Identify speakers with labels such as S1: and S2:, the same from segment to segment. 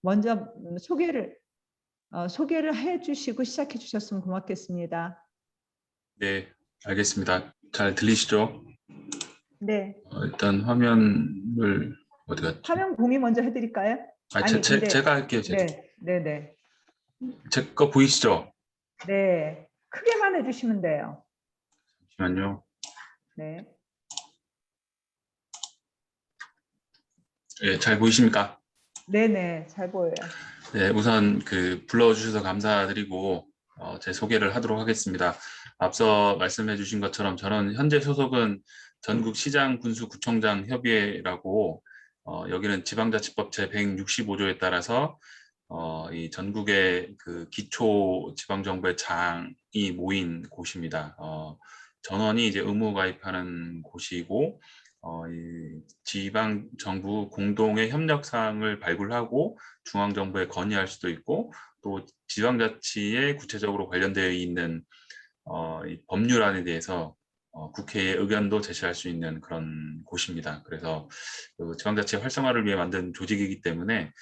S1: 먼저 소개를 해주시고 시작해 주셨으면 고맙겠습니다.
S2: 네, 알겠습니다. 잘 들리시죠?
S1: 네.
S2: 일단 화면을 어디 갔지?
S1: 화면 공유 먼저 해드릴까요? 아니 근데
S2: 제가 할게요.
S1: 네, 네, 네,
S2: 제 거 보이시죠?
S1: 네. 크게만 해주시면 돼요.
S2: 잠시만요.
S1: 네,
S2: 예, 잘 보이십니까?
S1: 네, 네, 잘 보여요.
S2: 네, 우선 불러주셔서 감사드리고 제 소개를 하도록 하겠습니다. 앞서 말씀해 주신 것처럼 저는 현재 소속은 전국시장군수구청장 협의회라고 여기는 지방자치법 제165조에 따라서 이 전국의 그 기초 지방정부의 장이 모인 곳입니다. 전원이 이제 의무 가입하는 곳이고 이 지방 정부 공동의 협력 사항을 발굴하고 중앙 정부에 건의할 수도 있고 또 지방자치에 구체적으로 관련되어 있는 이 법률안에 대해서 국회에 의견도 제시할 수 있는 그런 곳입니다. 그래서 그 지방자치 활성화를 위해 만든 조직이기 때문에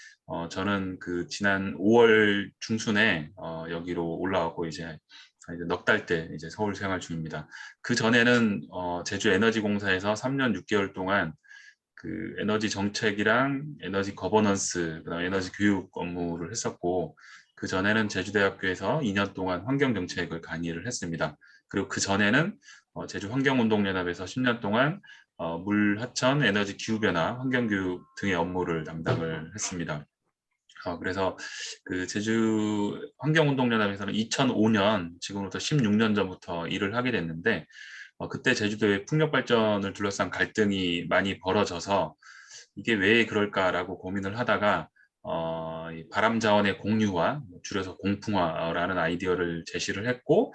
S2: 저는 그 지난 5월 중순에 여기로 올라왔고 이제 넉 달째 이제 서울 생활 중입니다. 그 전에는 제주 에너지공사에서 3년 6개월 동안 그 에너지 정책이랑 에너지 거버넌스, 그다음 에너지 교육 업무를 했었고 그 전에는 제주대학교에서 2년 동안 환경정책을 강의를 했습니다. 그리고 그 전에는 제주 환경운동연합에서 10년 동안 물, 하천, 에너지 기후변화, 환경교육 등의 업무를 담당을 했습니다. 그래서 그 제주 환경운동연합에서는 2005년, 지금부터 16년 전부터 일을 하게 됐는데 그때 제주도의 풍력 발전을 둘러싼 갈등이 많이 벌어져서 이게 왜 그럴까라고 고민을 하다가 이 바람 자원의 공유화, 줄여서 공풍화라는 아이디어를 제시를 했고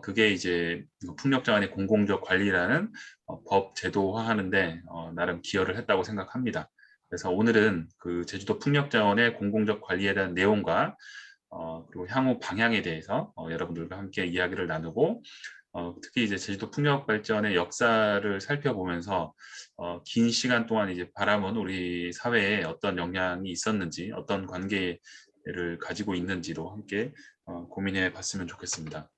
S2: 그게 이제 풍력 자원의 공공적 관리라는 법 제도화하는데 나름 기여를 했다고 생각합니다. 그래서 오늘은 그 제주도 풍력 자원의 공공적 관리에 대한 내용과 그리고 향후 방향에 대해서 여러분들과 함께 이야기를 나누고 특히 이제 제주도 풍력 발전의 역사를 살펴보면서 긴 시간 동안 이제 바람은 우리 사회에 어떤 영향이 있었는지, 어떤 관계를 가지고 있는지로 함께 고민해 봤으면 좋겠습니다.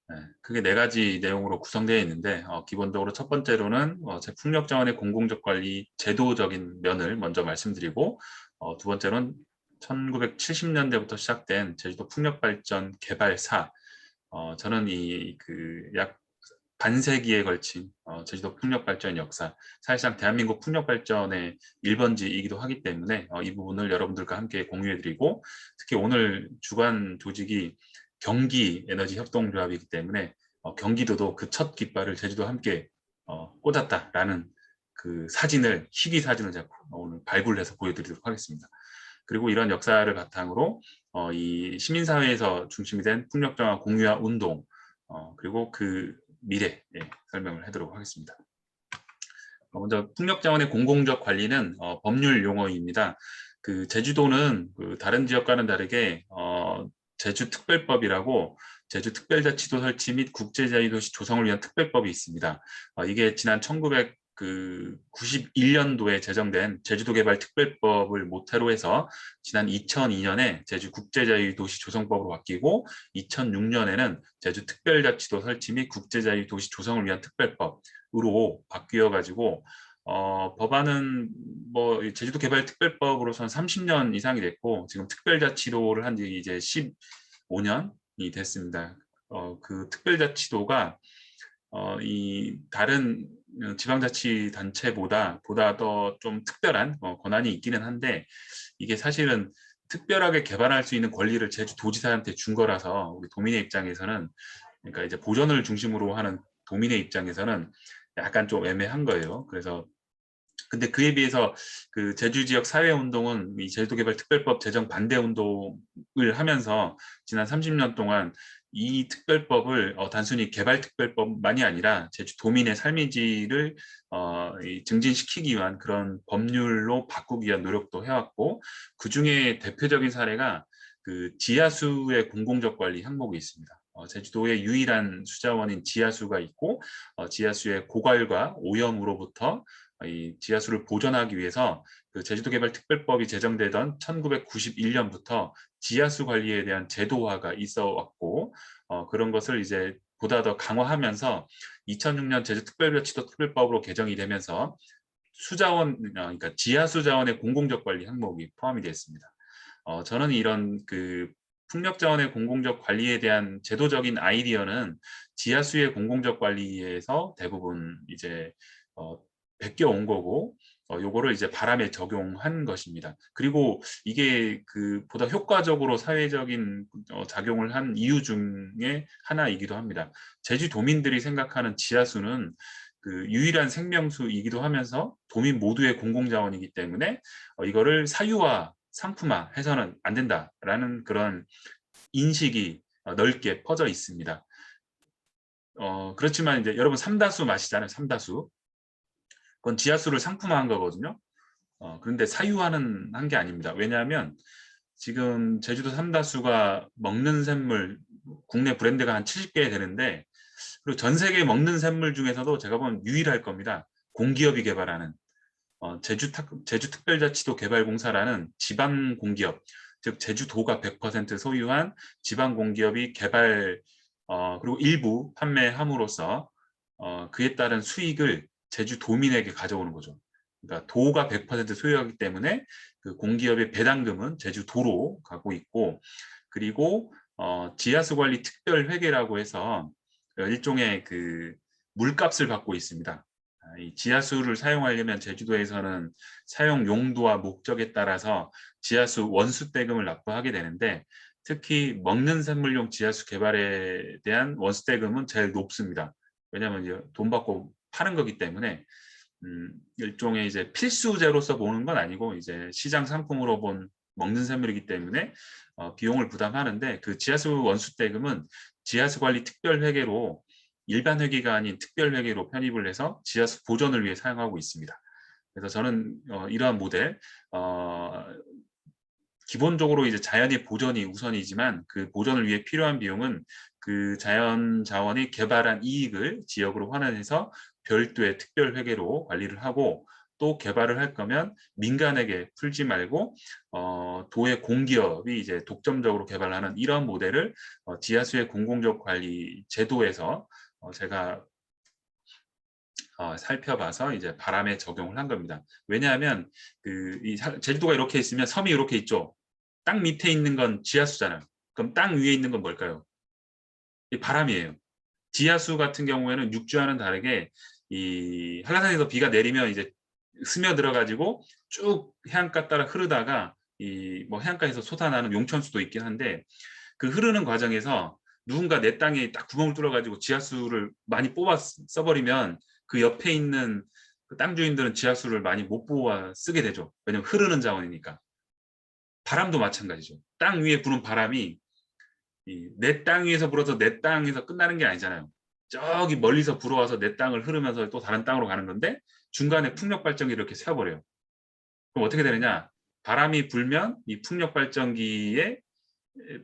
S2: 네, 크게 네 가지 내용으로 구성되어 있는데 기본적으로 첫 번째로는 제 풍력 자원의 공공적 관리 제도적인 면을 먼저 말씀드리고 두 번째로는 1970년대부터 시작된 제주도 풍력 발전 개발사 저는 이 그 약 반세기에 걸친 제주도 풍력 발전 역사, 사실상 대한민국 풍력 발전의 1번지이기도 하기 때문에 이 부분을 여러분들과 함께 공유해드리고 특히 오늘 주관 조직이 경기 에너지 협동조합이기 때문에 경기도도 그 첫 깃발을 제주도 함께 꽂았다라는 그 사진을 희귀 사진을 잡고 오늘 발굴해서 보여드리도록 하겠습니다. 그리고 이런 역사를 바탕으로 이 시민사회에서 중심이 된 풍력정화 공유화 운동 그리고 그 미래 설명을 하도록 하겠습니다. 먼저 풍력자원의 공공적 관리는 법률 용어입니다. 그 제주도는 그 다른 지역과는 다르게 제주특별법이라고 제주특별자치도 설치 및 국제자유도시 조성을 위한 특별법이 있습니다. 이게 지난 1991년도에 제정된 제주도개발특별법을 모태로 해서 지난 2002년에 제주국제자유도시 조성법으로 바뀌고 2006년에는 제주특별자치도 설치 및 국제자유도시 조성을 위한 특별법으로 바뀌어 가지고 법안은 뭐 제주도 개발 특별법으로서는 30년 이상이 됐고 지금 특별자치도를 한 지 이제 15년이 됐습니다. 그 특별자치도가 이 다른 지방자치단체보다 더 좀 특별한 권한이 있기는 한데 이게 사실은 특별하게 개발할 수 있는 권리를 제주도지사한테 준 거라서 우리 도민의 입장에서는 그러니까 이제 보전을 중심으로 하는 도민의 입장에서는 약간 좀 애매한 거예요. 그래서 근데 그에 비해서 그 제주 지역 사회 운동은 이 제주도개발특별법 제정 반대 운동을 하면서 지난 30년 동안 이 특별법을 단순히 개발특별법만이 아니라 제주 도민의 삶의 질을 증진시키기 위한 그런 법률로 바꾸기 위한 노력도 해왔고 그 중에 대표적인 사례가 그 지하수의 공공적 관리 항목이 있습니다. 제주도의 유일한 수자원인 지하수가 있고 지하수의 고갈과 오염으로부터 이 지하수를 보존하기 위해서 그 제주도개발특별법이 제정되던 1991년부터 지하수 관리에 대한 제도화가 있어 왔고 그런 것을 이제 보다 더 강화하면서 2006년 제주특별자치도 특별법으로 개정이 되면서 수자원, 그러니까 지하수 자원의 공공적 관리 항목이 포함이 되어 있습니다. 저는 이런 그 풍력 자원의 공공적 관리에 대한 제도적인 아이디어는 지하수의 공공적 관리에서 대부분 이제 베껴 온 거고 요거를 이제 바람에 적용한 것입니다. 그리고 이게 그 보다 효과적으로 사회적인 작용을 한 이유 중에 하나이기도 합니다. 제주 도민들이 생각하는 지하수는 그 유일한 생명수이기도 하면서 도민 모두의 공공자원이기 때문에 이거를 사유화, 상품화 해서는 안 된다라는 그런 인식이 넓게 퍼져 있습니다. 그렇지만 이제 여러분 삼다수 마시잖아요. 삼다수. 그건 지하수를 상품화한 거거든요. 그런데 사유화는 한 게 아닙니다. 왜냐하면 지금 제주도 삼다수가 먹는 샘물 국내 브랜드가 한 70개 되는데 그리고 전 세계 먹는 샘물 중에서도 제가 보면 유일할 겁니다. 공기업이 개발하는 제주특별자치도 개발공사라는 지방공기업, 즉 제주도가 100% 소유한 지방공기업이 개발 그리고 일부 판매함으로써 그에 따른 수익을 제주도민에게 가져오는 거죠. 그러니까 도가 100% 소유하기 때문에 그 공기업의 배당금은 제주도로 가고 있고 그리고 지하수관리 특별회계라고 해서 일종의 그 물값을 받고 있습니다. 이 지하수를 사용하려면 제주도에서는 사용 용도와 목적에 따라서 지하수 원수대금을 납부하게 되는데 특히 먹는 샘물용 지하수 개발에 대한 원수대금은 제일 높습니다. 왜냐하면 이제 돈 받고 파는 거기 때문에 일종의 이제 필수제로서 보는 건 아니고 이제 시장 상품으로 본 먹는 샘물이기 때문에 비용을 부담하는데 그 지하수 원수대금은 지하수관리 특별회계로 일반 회계가 아닌 특별회계로 편입을 해서 지하수 보존을 위해 사용하고 있습니다. 그래서 저는 이러한 모델 기본적으로 이제 자연의 보존이 우선이지만 그 보존을 위해 필요한 비용은 그 자연 자원이 개발한 이익을 지역으로 환원해서 별도의 특별회계로 관리를 하고 또 개발을 할 거면 민간에게 풀지 말고 도의 공기업이 이제 독점적으로 개발하는 이런 모델을 지하수의 공공적 관리 제도에서 제가 살펴봐서 이제 바람에 적용을 한 겁니다. 왜냐하면 이 제주도가 이렇게 있으면 섬이 이렇게 있죠. 땅 밑에 있는 건 지하수잖아요. 그럼 땅 위에 있는 건 뭘까요? 이 바람이에요. 지하수 같은 경우에는 육지와는 다르게 이 한라산에서 비가 내리면 이제 스며들어 가지고 쭉 해안가 따라 흐르다가 이 뭐 해안가에서 솟아나는 용천수도 있긴 한데 그 흐르는 과정에서 누군가 내 땅에 딱 구멍을 뚫어 가지고 지하수를 많이 뽑아 써버리면 그 옆에 있는 그 땅 주인들은 지하수를 많이 못 뽑아 쓰게 되죠. 왜냐하면 흐르는 자원이니까. 바람도 마찬가지죠. 땅 위에 부는 바람이 내 땅 위에서 불어서 내 땅에서 끝나는 게 아니잖아요. 저기 멀리서 불어와서 내 땅을 흐르면서 또 다른 땅으로 가는 건데 중간에 풍력 발전기를 이렇게 세워버려요. 그럼 어떻게 되느냐? 바람이 불면 이 풍력 발전기에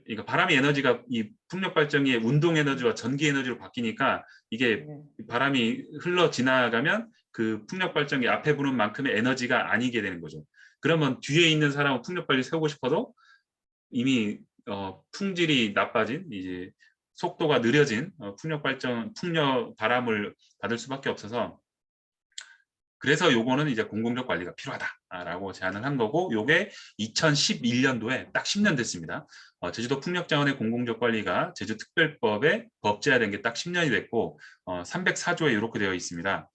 S2: 그러니까 바람의 에너지가 이 풍력 발전기의 운동 에너지와 전기 에너지로 바뀌니까 이게 바람이 흘러 지나가면 그 풍력 발전기 앞에 부는 만큼의 에너지가 아니게 되는 거죠. 그러면 뒤에 있는 사람은 풍력 발전기 세우고 싶어도 이미 풍질이 나빠진 이제 속도가 느려진 풍력 바람을 받을 수밖에 없어서 그래서 요거는 이제 공공적 관리가 필요하다라고 제안을 한 거고 요게 2011년도에 딱 10년 됐습니다. 제주도 풍력자원의 공공적 관리가 제주특별법에 법제화된 게 딱 10년이 됐고 304조에 이렇게 되어 있습니다.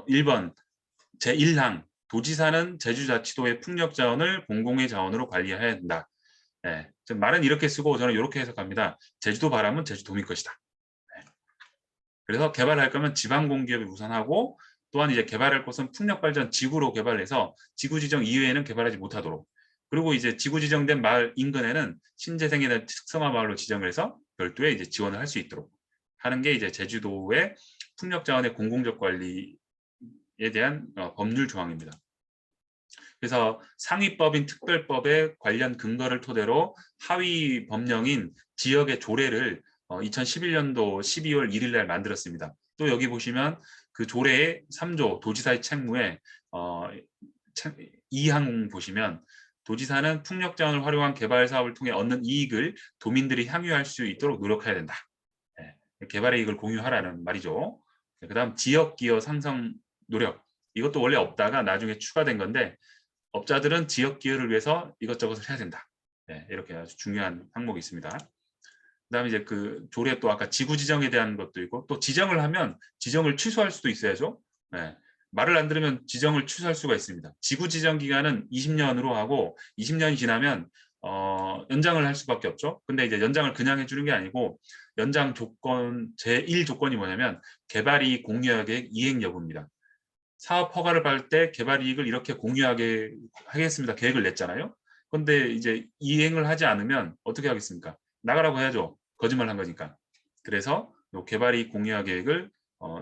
S2: 1번 제1항 도지사는 제주자치도의 풍력자원을 공공의 자원으로 관리해야 된다. 네, 말은 이렇게 쓰고 저는 이렇게 해석합니다. 제주도 바람은 제주도민 것이다. 네. 그래서 개발할 거면 지방공기업이 우선하고 또한 이제 개발할 곳은 풍력발전 지구로 개발해서 지구 지정 이외에는 개발하지 못하도록 그리고 이제 지구 지정된 마을 인근에는 신재생이나 특성화 마을로 지정을 해서 별도의 이제 지원을 할 수 있도록 하는 게 이제 제주도의 풍력자원의 공공적 관리에 대한 법률 조항입니다. 그래서 상위법인 특별법의 관련 근거를 토대로 하위 법령인 지역의 조례를 2011년도 12월 1일 날 만들었습니다. 또 여기 보시면 그 조례의 3조 도지사의 책무에 2항 보시면 도지사는 풍력자원을 활용한 개발 사업을 통해 얻는 이익을 도민들이 향유할 수 있도록 노력해야 된다. 개발의 이익을 공유하라는 말이죠. 그다음 지역 기여 상승 노력. 이것도 원래 없다가 나중에 추가된 건데 업자들은 지역 기여를 위해서 이것저것을 해야 된다. 이렇게 아주 중요한 항목이 있습니다. 그다음에 이제 그 조례 또 아까 지구 지정에 대한 것도 있고 또 지정을 하면 지정을 취소할 수도 있어야죠. 말을 안 들으면 지정을 취소할 수가 있습니다. 지구 지정 기간은 20년으로 하고 20년이 지나면 연장을 할 수밖에 없죠. 근데 이제 연장을 그냥 해주는 게 아니고 연장 조건 제1 조건이 뭐냐면 개발이익 공유계획 이행 여부입니다. 사업 허가를 받을 때 개발이익을 이렇게 공유하게 하겠습니다. 계획을 냈잖아요. 근데 이제 이행을 하지 않으면 어떻게 하겠습니까? 나가라고 해야죠. 거짓말 한 거니까. 그래서 개발이익 공유화 계획을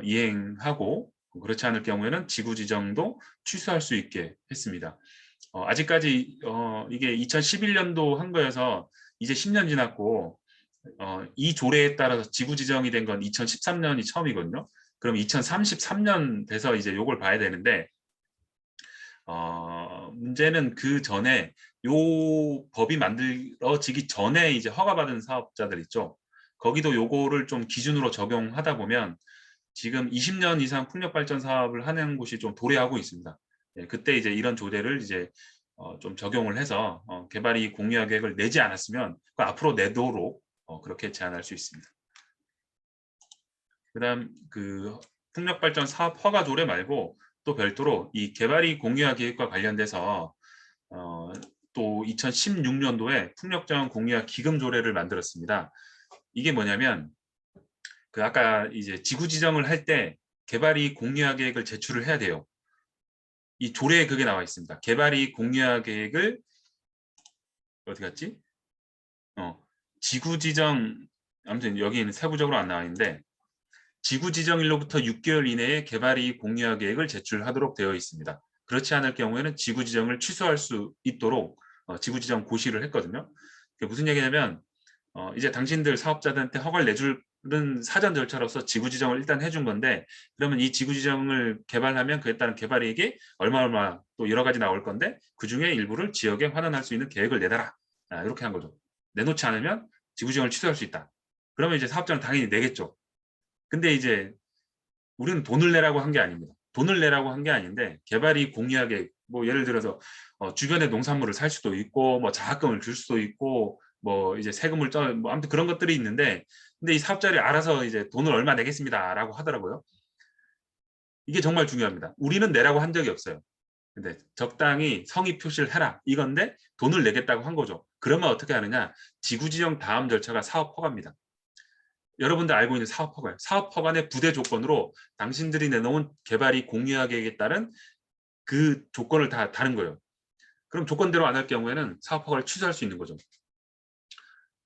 S2: 이행하고 그렇지 않을 경우에는 지구 지정도 취소할 수 있게 했습니다. 아직까지 이게 2011년도 한 거여서 이제 10년 지났고 이 조례에 따라서 지구 지정이 된 건 2013년이 처음이거든요. 그럼 2033년 돼서 이제 요걸 봐야 되는데 문제는 그 전에 요 법이 만들어지기 전에 이제 허가받은 사업자들 있죠. 거기도 요거를 좀 기준으로 적용하다 보면 지금 20년 이상 풍력발전 사업을 하는 곳이 좀 도래하고 있습니다. 그때 이제 이런 조례를 이제 좀 적용을 해서 개발이 공유화 계획을 내지 않았으면 앞으로 내도록 그렇게 제안할 수 있습니다. 그다음 그 풍력발전 사업 허가 조례 말고 또 별도로 이 개발이 공유화 계획과 관련돼서 또 2016년도에 풍력자원 공유화 기금 조례를 만들었습니다. 이게 뭐냐면 그 아까 이제 지구 지정을 할 때 개발이 공유화 계획을 제출을 해야 돼요. 이 조례에 그게 나와 있습니다. 개발이 공유화 계획을 어디 갔지? 지구 지정 아무튼 여기는 세부적으로 안 나와 있는데 지구 지정일로부터 6개월 이내에 개발이 공유화 계획을 제출하도록 되어 있습니다. 그렇지 않을 경우에는 지구 지정을 취소할 수 있도록 지구 지정 고시를 했거든요. 그게 무슨 얘기냐면 이제 당신들 사업자들한테 허가를 내주는 사전 절차로서 지구 지정을 일단 해준 건데 그러면 이 지구 지정을 개발하면 그에 따른 개발이익이 얼마 또 여러 가지 나올 건데 그중에 일부를 지역에 환원할 수 있는 계획을 내달라. 이렇게 한 거죠. 내놓지 않으면 지구 지정을 취소할 수 있다. 그러면 이제 사업자는 당연히 내겠죠. 근데 이제 우리는 돈을 내라고 한 게 아닙니다. 돈을 내라고 한 게 아닌데 개발이 공유하게 뭐 예를 들어서 주변에 농산물을 살 수도 있고 뭐 장학금을 줄 수도 있고 뭐 이제 세금을 뭐 아무튼 그런 것들이 있는데 근데 이 사업자들이 알아서 이제 돈을 얼마 내겠습니다라고 하더라고요. 이게 정말 중요합니다. 우리는 내라고 한 적이 없어요. 근데 적당히 성의 표시를 해라 이건데 돈을 내겠다고 한 거죠. 그러면 어떻게 하느냐? 지구 지정 다음 절차가 사업 허가입니다. 여러분들 알고 있는 사업 허가예요. 사업 허가의 부대 조건으로 당신들이 내놓은 개발이 공유화 계획에 따른 그 조건을 다 다른 거예요. 그럼 조건대로 안 할 경우에는 사업 허가를 취소할 수 있는 거죠.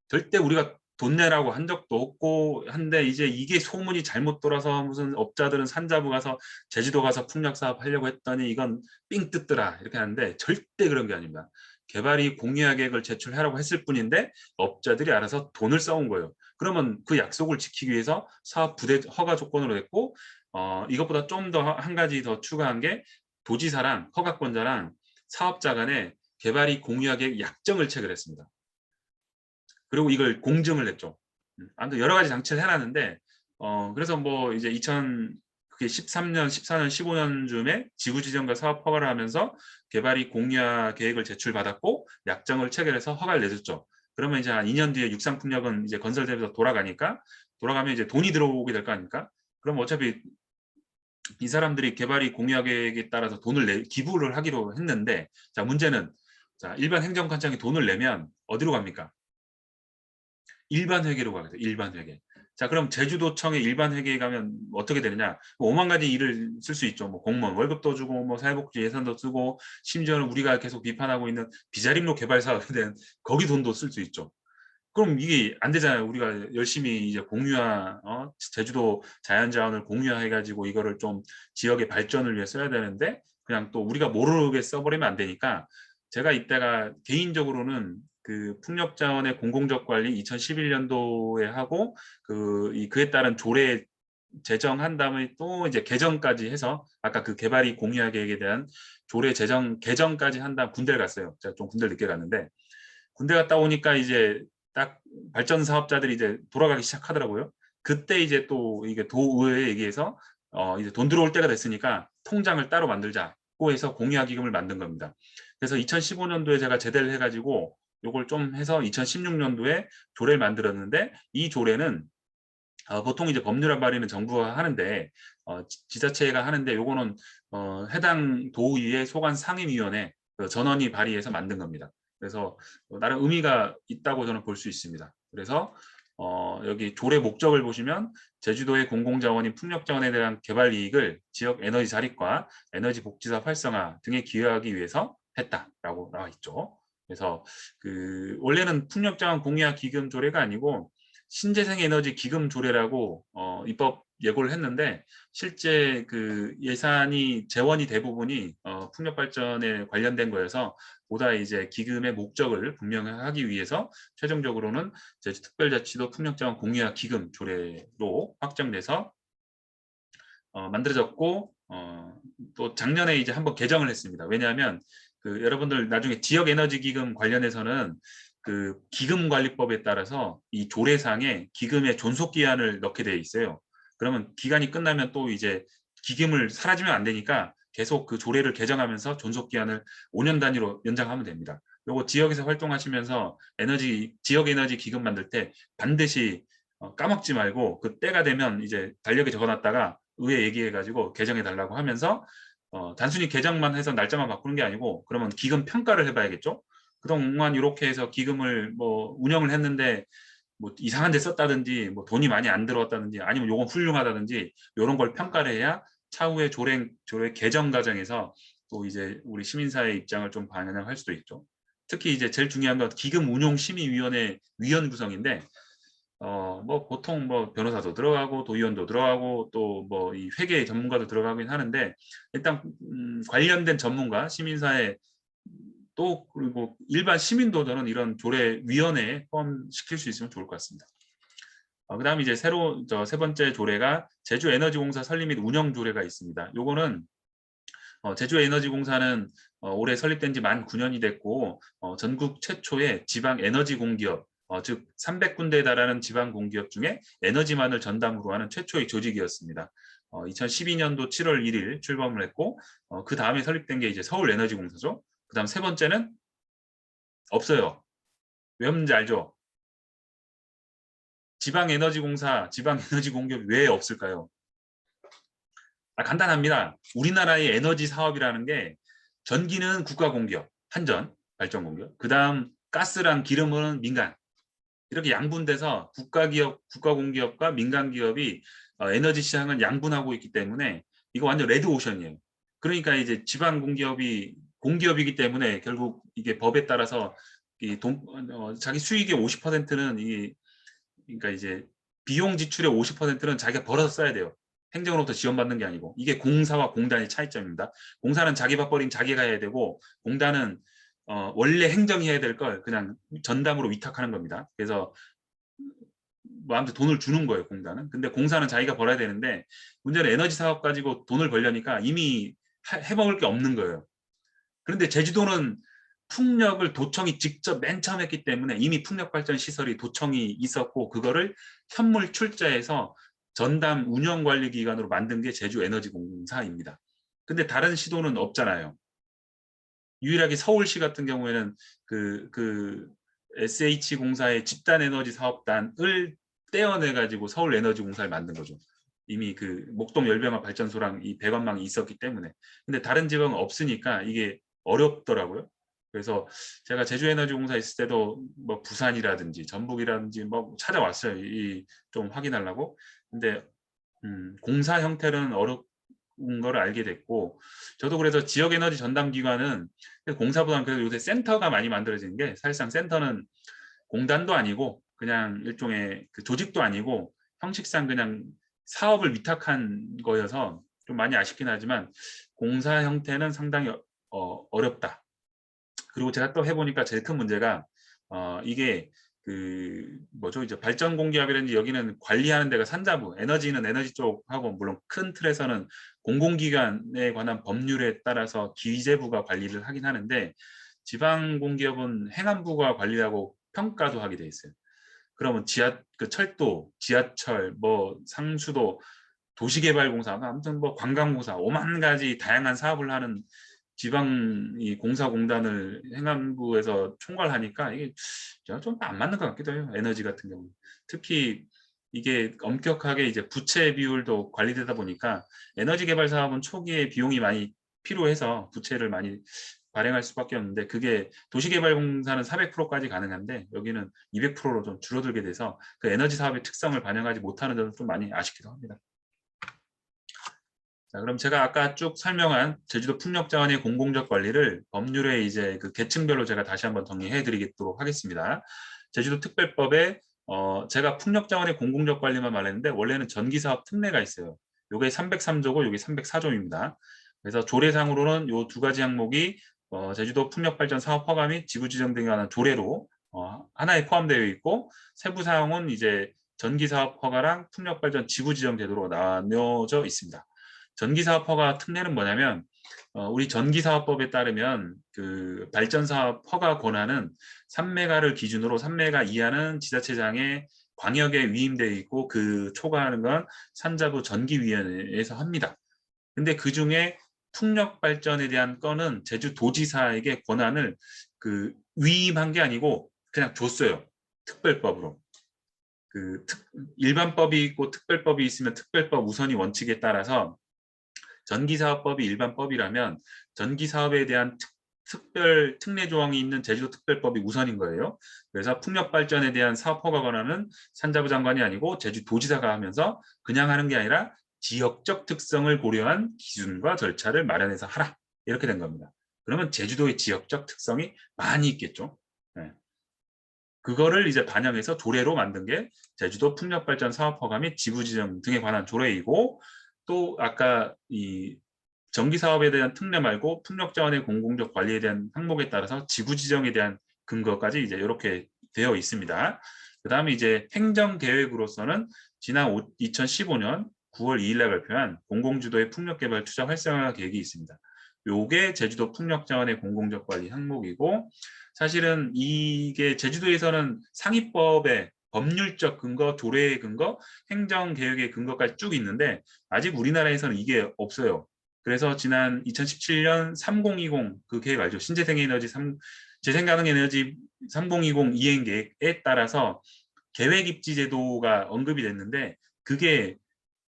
S2: 절대 우리가 돈 내라고 한 적도 없고 한데 이제 이게 소문이 잘못 돌아서 무슨 업자들은 산자부 가서 제주도 가서 풍력 사업 하려고 했더니 이건 삥 뜯더라 이렇게 하는데 절대 그런 게 아닙니다. 개발이 공유화 계획을 제출하라고 했을 뿐인데 업자들이 알아서 돈을 써온 거예요. 그러면 그 약속을 지키기 위해서 사업 부대 허가 조건으로 했고 이것보다 좀 더 한 가지 더 추가한 게 도지사랑 허가권자랑 사업자 간에 개발이 공유화 계획 약정을 체결했습니다. 그리고 이걸 공증을 했죠. 아무튼 여러 가지 장치를 해놨는데 그래서 뭐 이제 2013년, 14년, 15년쯤에 지구 지정과 사업 허가를 하면서 개발이 공유화 계획을 제출받았고 약정을 체결해서 허가를 내줬죠. 그러면 이제 한 2년 뒤에 육상풍력은 이제 건설되면서 돌아가면 이제 돈이 들어오게 될 거 아닙니까? 그럼 어차피 이 사람들이 개발이 공유화 계획에 따라서 돈을 기부를 하기로 했는데 자 문제는 자 일반 행정관청이 돈을 내면 어디로 갑니까? 일반 회계로 가게 돼. 일반 회계. 자, 그럼 제주도청의 일반 회계에 가면 어떻게 되느냐? 뭐 5만 가지 일을 쓸 수 있죠. 뭐 공무원 월급도 주고, 뭐 사회복지 예산도 쓰고, 심지어는 우리가 계속 비판하고 있는 비자림로 개발 사업에 대한 거기 돈도 쓸 수 있죠. 그럼 이게 안 되잖아요. 우리가 열심히 이제 공유화, 제주도 자연자원을 공유화해가지고 이거를 좀 지역의 발전을 위해 써야 되는데 그냥 또 우리가 모르게 써버리면 안 되니까 제가 이때가 개인적으로는 그 풍력자원의 공공적 관리 2011년도에 하고 그에 따른 조례 제정한 다음에 또 이제 개정까지 해서 아까 그 개발이 공유화 계획에 대한 조례 제정 개정까지 한 다음 군대를 갔어요. 제가 좀 군대를 늦게 갔는데 군대 갔다 오니까 이제 딱 발전 사업자들이 이제 돌아가기 시작하더라고요. 그때 이제 또 이게 도의회에 얘기해서 이제 돈 들어올 때가 됐으니까 통장을 따로 만들자고 해서 공유화 기금을 만든 겁니다. 그래서 2015년도에 제가 제대를 해가지고 요걸 좀 해서 2016년도에 조례를 만들었는데 이 조례는 보통 이제 법률안 발의는 정부가 하는데 지자체가 하는데 요거는 해당 도의회 소관 상임위원회 그 전원이 발의해서 만든 겁니다. 그래서 나름 의미가 있다고 저는 볼 수 있습니다. 그래서 여기 조례 목적을 보시면 제주도의 공공자원인 풍력자원에 대한 개발 이익을 지역 에너지 자립과 에너지 복지사 활성화 등에 기여하기 위해서 했다라고 나와 있죠. 그래서 그 원래는 풍력자원 공유화 기금 조례가 아니고 신재생에너지 기금 조례라고 입법 예고를 했는데 실제 그 예산이 재원이 대부분이 풍력 발전에 관련된 거여서 보다 이제 기금의 목적을 분명하기 위해서 최종적으로는 제주특별자치도 풍력자원 공유화 기금 조례로 확정돼서 만들어졌고 또 작년에 이제 한번 개정을 했습니다. 왜냐하면 그 여러분들 나중에 지역에너지기금 관련해서는 그 기금관리법에 따라서 이 조례상에 기금의 존속기한을 넣게 되어 있어요. 그러면 기간이 끝나면 또 이제 기금을 사라지면 안 되니까 계속 그 조례를 개정하면서 존속기한을 5년 단위로 연장하면 됩니다. 요거 지역에서 활동하시면서 지역에너지 기금 만들 때 반드시 까먹지 말고 그 때가 되면 이제 달력에 적어놨다가 의회 얘기해가지고 개정해 달라고 하면서 단순히 개정만 해서 날짜만 바꾸는 게 아니고 그러면 기금 평가를 해봐야겠죠. 그동안 이렇게 해서 기금을 뭐 운영을 했는데 뭐 이상한 데 썼다든지 뭐 돈이 많이 안 들어왔다든지 아니면 요건 훌륭하다든지 이런 걸 평가를 해야 차후에 조례 개정 과정에서 또 이제 우리 시민사회 입장을 좀 반영할 수도 있죠. 특히 이제 제일 중요한 건 기금 운용 심의위원회 위원 구성인데 뭐 보통 뭐 변호사도 들어가고 도의원도 들어가고 또 뭐 이 회계 전문가도 들어가긴 하는데 일단 관련된 전문가 시민사회 또 그리고 일반 시민도 저는 이런 조례 위원회에 포함시킬 수 있으면 좋을 것 같습니다. 그다음에 이제 새로 세 번째 조례가 제주에너지공사 설립 및 운영 조례가 있습니다. 요거는 제주에너지공사는 올해 설립된 지 만 9년이 됐고 전국 최초의 지방 에너지 공기업 즉 300군데에 달하는 지방 공기업 중에 에너지만을 전담으로 하는 최초의 조직이었습니다. 2012년도 7월 1일 출범을 했고 그 다음에 설립된 게 이제 서울에너지공사죠. 그 다음 세 번째는 없어요. 왜 없는지 알죠? 지방에너지공사, 지방에너지공기업이 왜 없을까요? 간단합니다. 우리나라의 에너지 사업이라는 게 전기는 국가공기업, 한전, 발전공기업, 그 다음 가스랑 기름은 민간. 이렇게 양분돼서 국가기업, 국가공기업과 민간기업이 에너지 시장을 양분하고 있기 때문에 이거 완전 레드오션이에요. 그러니까 이제 지방공기업이 공기업이기 때문에 결국 이게 법에 따라서 자기 수익의 50%는 그러니까 이제 비용 지출의 50%는 자기가 벌어서 써야 돼요. 행정으로부터 지원받는 게 아니고 이게 공사와 공단의 차이점입니다. 공사는 자기 밥벌이는 자기가 해야 되고 공단은 원래 행정이 해야 될 걸 그냥 전담으로 위탁하는 겁니다. 그래서 뭐 아무튼 돈을 주는 거예요, 공단은. 근데 공사는 자기가 벌어야 되는데 문제는 에너지 사업 가지고 돈을 벌려니까 이미 해먹을 게 없는 거예요. 그런데 제주도는 풍력을 도청이 직접 맨 처음 했기 때문에 이미 풍력 발전 시설이 도청이 있었고 그거를 현물 출자해서 전담 운영 관리 기관으로 만든 게 제주에너지공사입니다. 근데 다른 시도는 없잖아요. 유일하게 서울시 같은 경우에는 그 SH공사의 집단에너지 사업단을 떼어내 가지고 서울에너지공사를 만든 거죠. 이미 그 목동 열병합 발전소랑 이 배관망이 있었기 때문에. 근데 다른 지방은 없으니까 이게 어렵더라고요. 그래서 제가 제주에너지공사 있을 때도 뭐 부산이라든지 전북이라든지 뭐 찾아왔어요. 좀 확인하려고. 근데 공사 형태는 어렵 걸 알게 됐고 저도 그래서 지역에너지 전담기관은 공사보다는 그래도 요새 센터가 많이 만들어지는 게 사실상 센터는 공단도 아니고 그냥 일종의 그 조직도 아니고 형식상 그냥 사업을 위탁한 거여서 좀 많이 아쉽긴 하지만 공사 형태는 상당히 어렵다. 그리고 제가 또 해보니까 제일 큰 문제가 이게 그 뭐죠? 이제 발전 공기업이라든지 여기는 관리하는 데가 산자부, 에너지는 에너지 쪽하고 물론 큰 틀에서는 공공기관에 관한 법률에 따라서 기재부가 관리를 하긴 하는데 지방 공기업은 행안부가 관리하고 평가도 하게 돼 있어요. 그러면 그 철도, 지하철, 뭐 상수도, 도시개발공사, 아무튼 뭐 관광공사, 오만 가지 다양한 사업을 하는 지방 이 공사공단을 행안부에서 총괄하니까 이게 좀 안 맞는 것 같기도 해요. 에너지 같은 경우. 특히 이게 엄격하게 이제 부채 비율도 관리되다 보니까 에너지 개발 사업은 초기에 비용이 많이 필요해서 부채를 많이 발행할 수밖에 없는데 그게 도시개발공사는 400%까지 가능한데 여기는 200%로 좀 줄어들게 돼서 그 에너지 사업의 특성을 반영하지 못하는 점은 좀 많이 아쉽기도 합니다. 자, 그럼 제가 아까 쭉 설명한 제주도 풍력자원의 공공적 관리를 법률에 이제 그 계층별로 제가 다시 한번 정리해 드리도록 하겠습니다. 제주도 특별법에 제가 풍력자원의 공공적 관리만 말했는데 원래는 전기사업 특례가 있어요. 요게 303조고 요게 304조입니다. 그래서 조례상으로는 요 두 가지 항목이 제주도 풍력발전 사업 허가 및 지구 지정 등에 관한 조례로 하나에 포함되어 있고 세부 사항은 이제 전기사업 허가랑 풍력발전 지구 지정 제도로 나뉘어져 있습니다. 전기사업 허가 특례는 뭐냐면 우리 전기사업법에 따르면 그 발전사업 허가 권한은 3메가를 기준으로 3메가 이하는 지자체장에 광역에 위임되어 있고 그 초과하는 건 산자부 전기위원회에서 합니다. 근데 그 중에 풍력 발전에 대한 건은 제주도지사에게 권한을 그 위임한 게 아니고 그냥 줬어요. 특별법으로. 그 일반법이 있고 특별법이 있으면 특별법 우선이 원칙에 따라서 전기사업법이 일반법이라면 전기사업에 대한 특별 특례 조항이 있는 제주도 특별법이 우선인 거예요. 그래서 풍력발전에 대한 사업 허가 권한은 산자부 장관이 아니고 제주도지사가 하면서 그냥 하는 게 아니라 지역적 특성을 고려한 기준과 절차를 마련해서 하라. 이렇게 된 겁니다. 그러면 제주도의 지역적 특성이 많이 있겠죠. 네. 그거를 이제 반영해서 조례로 만든 게 제주도 풍력발전 사업 허가 및 지구 지정 등에 관한 조례이고 또 아까 이 전기 사업에 대한 특례 말고 풍력 자원의 공공적 관리에 대한 항목에 따라서 지구 지정에 대한 근거까지 이제 이렇게 되어 있습니다. 그다음에 이제 행정 계획으로서는 지난 2015년 9월 2일에 발표한 공공주도의 풍력개발 투자 활성화 계획이 있습니다. 요게 제주도 풍력 자원의 공공적 관리 항목이고 사실은 이게 제주도에서는 상위법의 법률적 근거, 조례의 근거, 행정계획의 근거까지 쭉 있는데 아직 우리나라에서는 이게 없어요. 그래서 지난 2017년 3020 그 계획 알죠? 신재생에너지 재생가능에너지 3020 이행 계획에 따라서 계획 입지 제도가 언급이 됐는데 그게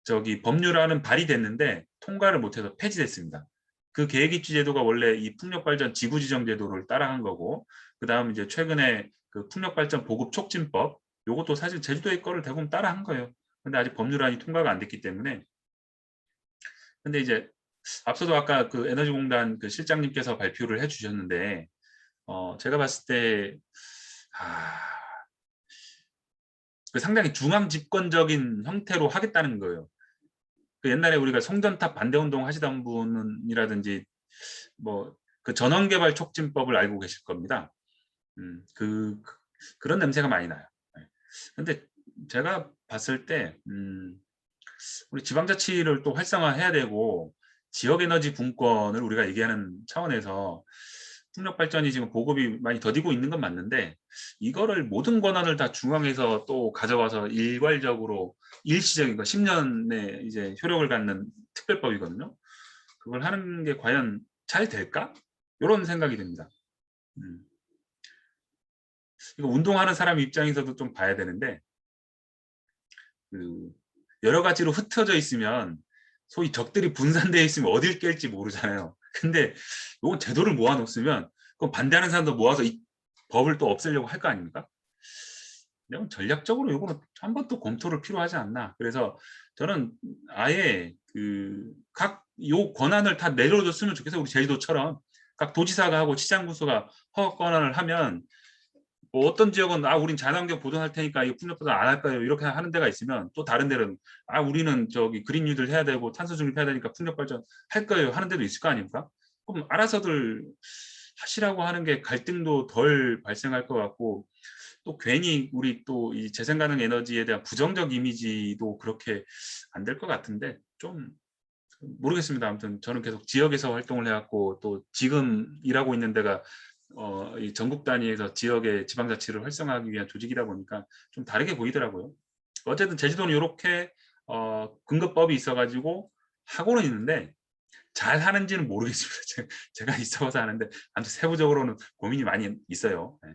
S2: 저기 법률안은 발의됐는데 통과를 못해서 폐지됐습니다. 그 계획 입지 제도가 원래 이 풍력발전 지구 지정 제도를 따라한 거고 그다음 이제 최근에 그 풍력발전 보급 촉진법 요것도 사실 제주도의 거를 대부분 따라한 거예요. 근데 아직 법률안이 통과가 안 됐기 때문에 근데 이제 앞서도 아까 그 에너지공단 그 실장님께서 발표를 해주셨는데 제가 봤을 때 그 상당히 중앙 집권적인 형태로 하겠다는 거예요. 그 옛날에 우리가 송전탑 반대운동 하시던 분이라든지 뭐 그 전원개발 촉진법을 알고 계실 겁니다. 그런 냄새가 많이 나요. 네. 근데 제가 봤을 때 우리 지방자치를 또 활성화해야 되고 지역에너지 분권을 우리가 얘기하는 차원에서 풍력발전이 지금 보급이 많이 더디고 있는 건 맞는데 이거를 모든 권한을 다 중앙에서 또 가져와서 일괄적으로 일시적인 거 10년에 이제 효력을 갖는 특별법이거든요. 그걸 하는 게 과연 잘 될까? 이런 생각이 듭니다. 이거 운동하는 사람 입장에서도 좀 봐야 되는데 그 여러 가지로 흩어져 있으면 소위 적들이 분산되어 있으면 어딜 깰지 모르잖아요. 근데 이건 제도를 모아놓으면 그럼 반대하는 사람도 모아서 이 법을 또 없애려고 할 거 아닙니까? 전략적으로 이거는 한번 또 검토를 필요하지 않나. 그래서 저는 아예 그 각 요 권한을 다 내려줬으면 좋겠어요. 우리 제주도처럼 각 도지사가 하고 시장군수가 허가 권한을 하면 뭐 어떤 지역은 우린 자연환경 보존할 테니까 이거 풍력보전 안 할까요? 이렇게 하는 데가 있으면 또 다른 데는 우리는 저기 그린 뉴딜 해야 되고 탄소 중립해야 되니까 풍력 발전 할 거예요 하는 데도 있을 거 아닙니까? 그럼 알아서들 하시라고 하는 게 갈등도 덜 발생할 것 같고 또 괜히 우리 또 이 재생가능 에너지에 대한 부정적 이미지도 그렇게 안 될 것 같은데 좀 모르겠습니다. 아무튼 저는 계속 지역에서 활동을 해왔고 또 지금 일하고 있는 데가 이 전국 단위에서 지역의 지방자치를 활성화하기 위한 조직이다 보니까 좀 다르게 보이더라고요. 어쨌든 제주도는 이렇게 근거법이 있어가지고 하고는 있는데 잘 하는지는 모르겠습니다. 제가 있어서 하는데 아무튼 세부적으로는 고민이 많이 있어요. 네.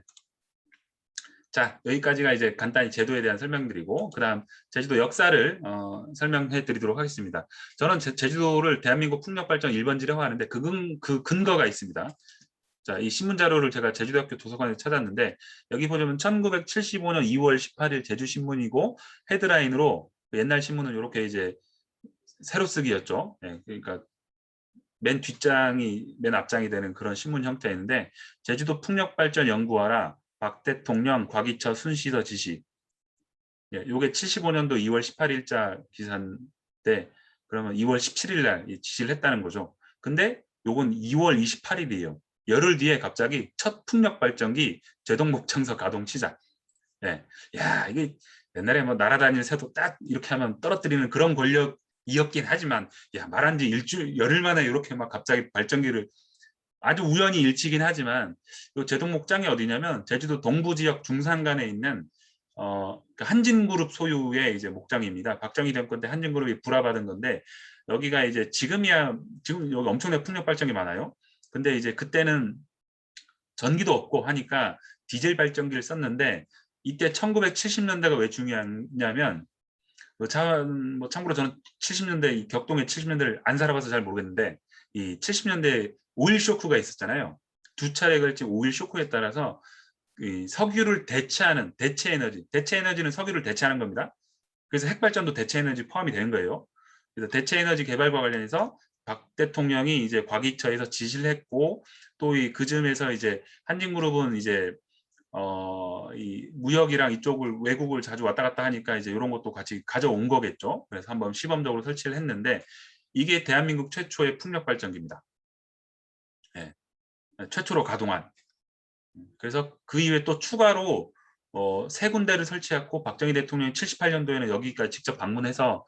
S2: 자, 여기까지가 이제 간단히 제도에 대한 설명드리고 그다음 제주도 역사를 설명해 드리도록 하겠습니다. 저는 제주도를 대한민국 풍력발전 1번지라고 하는데 그 근거가 있습니다. 자, 이 신문 자료를 제가 제주대학교 도서관에서 찾았는데 여기 보시면 1975년 2월 18일 제주신문이고 헤드라인으로 옛날 신문은 이렇게 이제 세로 쓰기였죠. 네, 그러니까 맨 뒷장이 맨 앞장이 되는 그런 신문 형태인데 제주도 풍력발전 연구하라 박 대통령 곽이처 순시서 지시. 예, 요게 75년도 2월 18일자 기사인데 그러면 2월 17일 날 지시를 했다는 거죠. 근데 요건 2월 28일이에요. 열흘 뒤에 갑자기 첫 풍력발전기 제동목청서 가동 시작. 예. 야, 이게 옛날에 뭐 날아다니는 새도 딱 이렇게 하면 떨어뜨리는 그런 권력이었긴 하지만 야, 말한 지 일주일 열흘 만에 이렇게 막 갑자기 발전기를 아주 우연히 일치긴 하지만 이 제동목장이 어디냐면 제주도 동부 지역 중산간에 있는 그 한진그룹 소유의 이제 목장입니다. 박정희 정권 때 한진그룹이 불화받은 건데 여기가 이제 지금 여기 엄청나게 풍력 발전기 많아요. 근데 이제 그때는 전기도 없고 하니까 디젤 발전기를 썼는데 이때 1970년대가 왜 중요하냐면 뭐 참고로 저는 70년대 격동의 70년대를 안 살아봐서 잘 모르겠는데 이 70년대 오일 쇼크가 있었잖아요. 두 차례 걸친 오일 쇼크에 따라서 이 석유를 대체하는 대체 에너지는 석유를 대체하는 겁니다. 그래서 핵발전도 대체 에너지 포함이 되는 거예요. 그래서 대체 에너지 개발과 관련해서 박 대통령이 이제 과기처에서 지시를 했고 또 이 그쯤에서 이제 한진그룹은 이제 이 무역이랑 이쪽을 외국을 자주 왔다 갔다 하니까 이제 이런 것도 같이 가져온 거겠죠. 그래서 한번 시범적으로 설치를 했는데 이게 대한민국 최초의 풍력 발전기입니다. 네. 최초로 가동한. 그래서 그 이후에 또 추가로 세 군데를 설치했고 박정희 대통령이 78년도에는 여기까지 직접 방문해서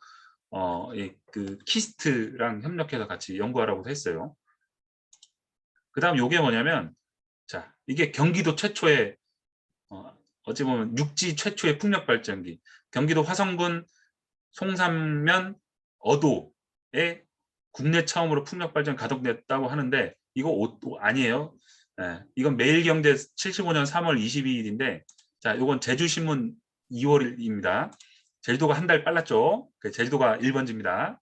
S2: 그 키스트랑 협력해서 같이 연구하라고 했어요. 그 다음 요게 뭐냐면 자 이게 경기도 최초의 어찌 보면 육지 최초의 풍력 발전기 경기도 화성군 송삼면 어도에 국내 처음으로 풍력 발전 가동됐다고 하는데 이거 아니에요. 네, 이건 매일경제 75년 3월 22일인데 자 이건 제주신문 2월입니다. 제주도가 한 달 빨랐죠. 제주도가 1번지입니다.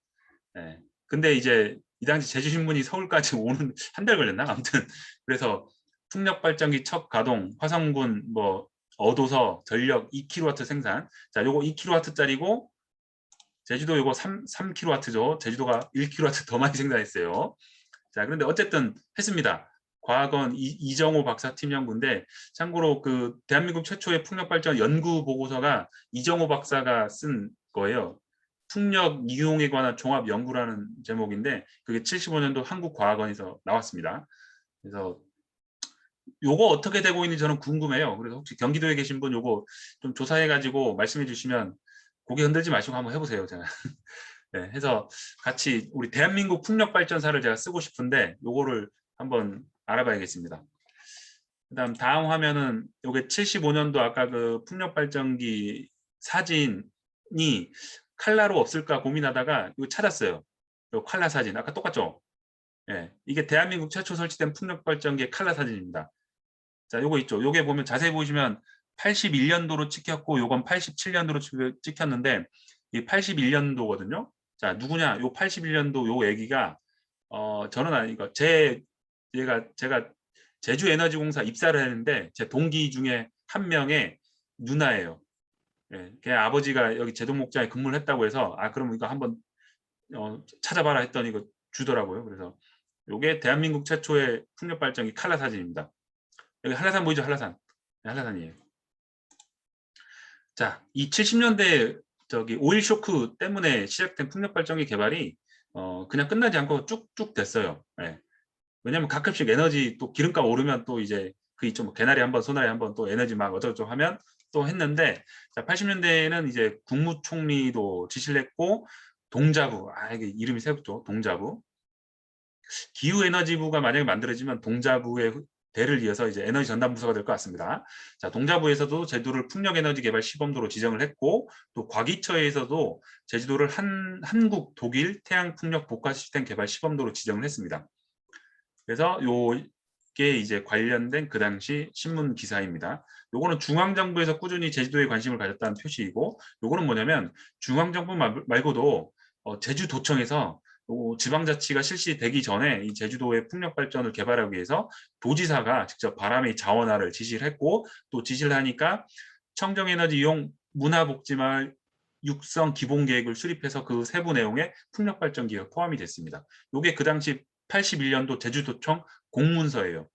S2: 네, 근데 이제 이 당시 제주신문이 서울까지 오는 한 달 걸렸나? 아무튼 그래서 풍력 발전기 첫 가동 화성군 뭐 어도서 전력 2kW 생산. 자, 요거 2kW짜리고 제주도 요거 3kW죠. 제주도가 1kW 더 많이 생산했어요. 자, 그런데 어쨌든 했습니다. 과학원 이정호 박사 팀 연구인데 참고로 그 대한민국 최초의 풍력 발전 연구 보고서가 이정호 박사가 쓴 거예요. 풍력 이용에 관한 종합 연구라는 제목인데 그게 75년도 한국과학원에서 나왔습니다. 그래서 요거 어떻게 되고 있는지 저는 궁금해요. 그래서 혹시 경기도에 계신 분 요거 좀 조사해가지고 말씀해 주시면 고개 흔들지 마시고 한번 해보세요. 제가 네, 해서 같이 우리 대한민국 풍력발전사를 제가 쓰고 싶은데 요거를 한번 알아봐야겠습니다. 그다음 다음 화면은 요게 75년도 아까 그 풍력발전기 사진이 칼라로 없을까 고민하다가 이거 찾았어요. 요 칼라 사진 아까 똑같죠? 예, 이게 대한민국 최초 설치된 풍력발전기의 칼라 사진입니다. 자, 요거 있죠. 요게 보면 자세히 보시면 81년도로 찍혔고 요건 87년도로 찍혔는데 이 81년도거든요. 자, 누구냐? 요 81년도 요 애기가 저는 아니고 제가 제주에너지공사 입사를 했는데 제 동기 중에 한 명의 누나예요. 예, 걔 아버지가 여기 제동목장에 근무를 했다고 해서 아 그럼 이거 한번 찾아봐라 했더니 이거 주더라고요. 그래서 요게 대한민국 최초의 풍력 발전기 칼라 사진입니다. 여기 한라산 보이죠? 한라산. 네, 한라산이에요. 자, 이 70년대 저기 오일 쇼크 때문에 시작된 풍력 발전기 개발이 그냥 끝나지 않고 쭉쭉 됐어요. 네. 왜냐면 가끔씩 에너지 또 기름값 오르면 또 이제 그 있죠. 뭐 개나리 한번 소나리 한번 또 에너지 막 어쩌고저쩌고 하면 또 했는데, 자, 80년대에는 이제 국무총리도 지시를 했고, 동자부, 이게 이름이 새롭죠. 동자부. 기후에너지부가 만약에 만들어지면 동자부의 대를 이어서 이제 에너지 전담부서가 될 것 같습니다. 자, 동자부에서도 제주도를 풍력에너지 개발 시범도로 지정을 했고, 또 과기처에서도 제주도를 한국, 독일 태양풍력 복합 시스템 개발 시범도로 지정을 했습니다. 그래서 요게 이제 관련된 그 당시 신문 기사입니다. 요거는 중앙정부에서 꾸준히 제주도에 관심을 가졌다는 표시이고, 요거는 뭐냐면 중앙정부 말고도 제주도청에서 지방자치가 실시되기 전에 이 제주도의 풍력 발전을 개발하기 위해서 도지사가 직접 바람의 자원화를 지시를 했고, 또 지시를 하니까 청정에너지 이용 문화복지마을 육성 기본계획을 수립해서 그 세부 내용에 풍력 발전 기회가 포함이 됐습니다. 요게 그 당시 81년도 제주도청 공문서예요.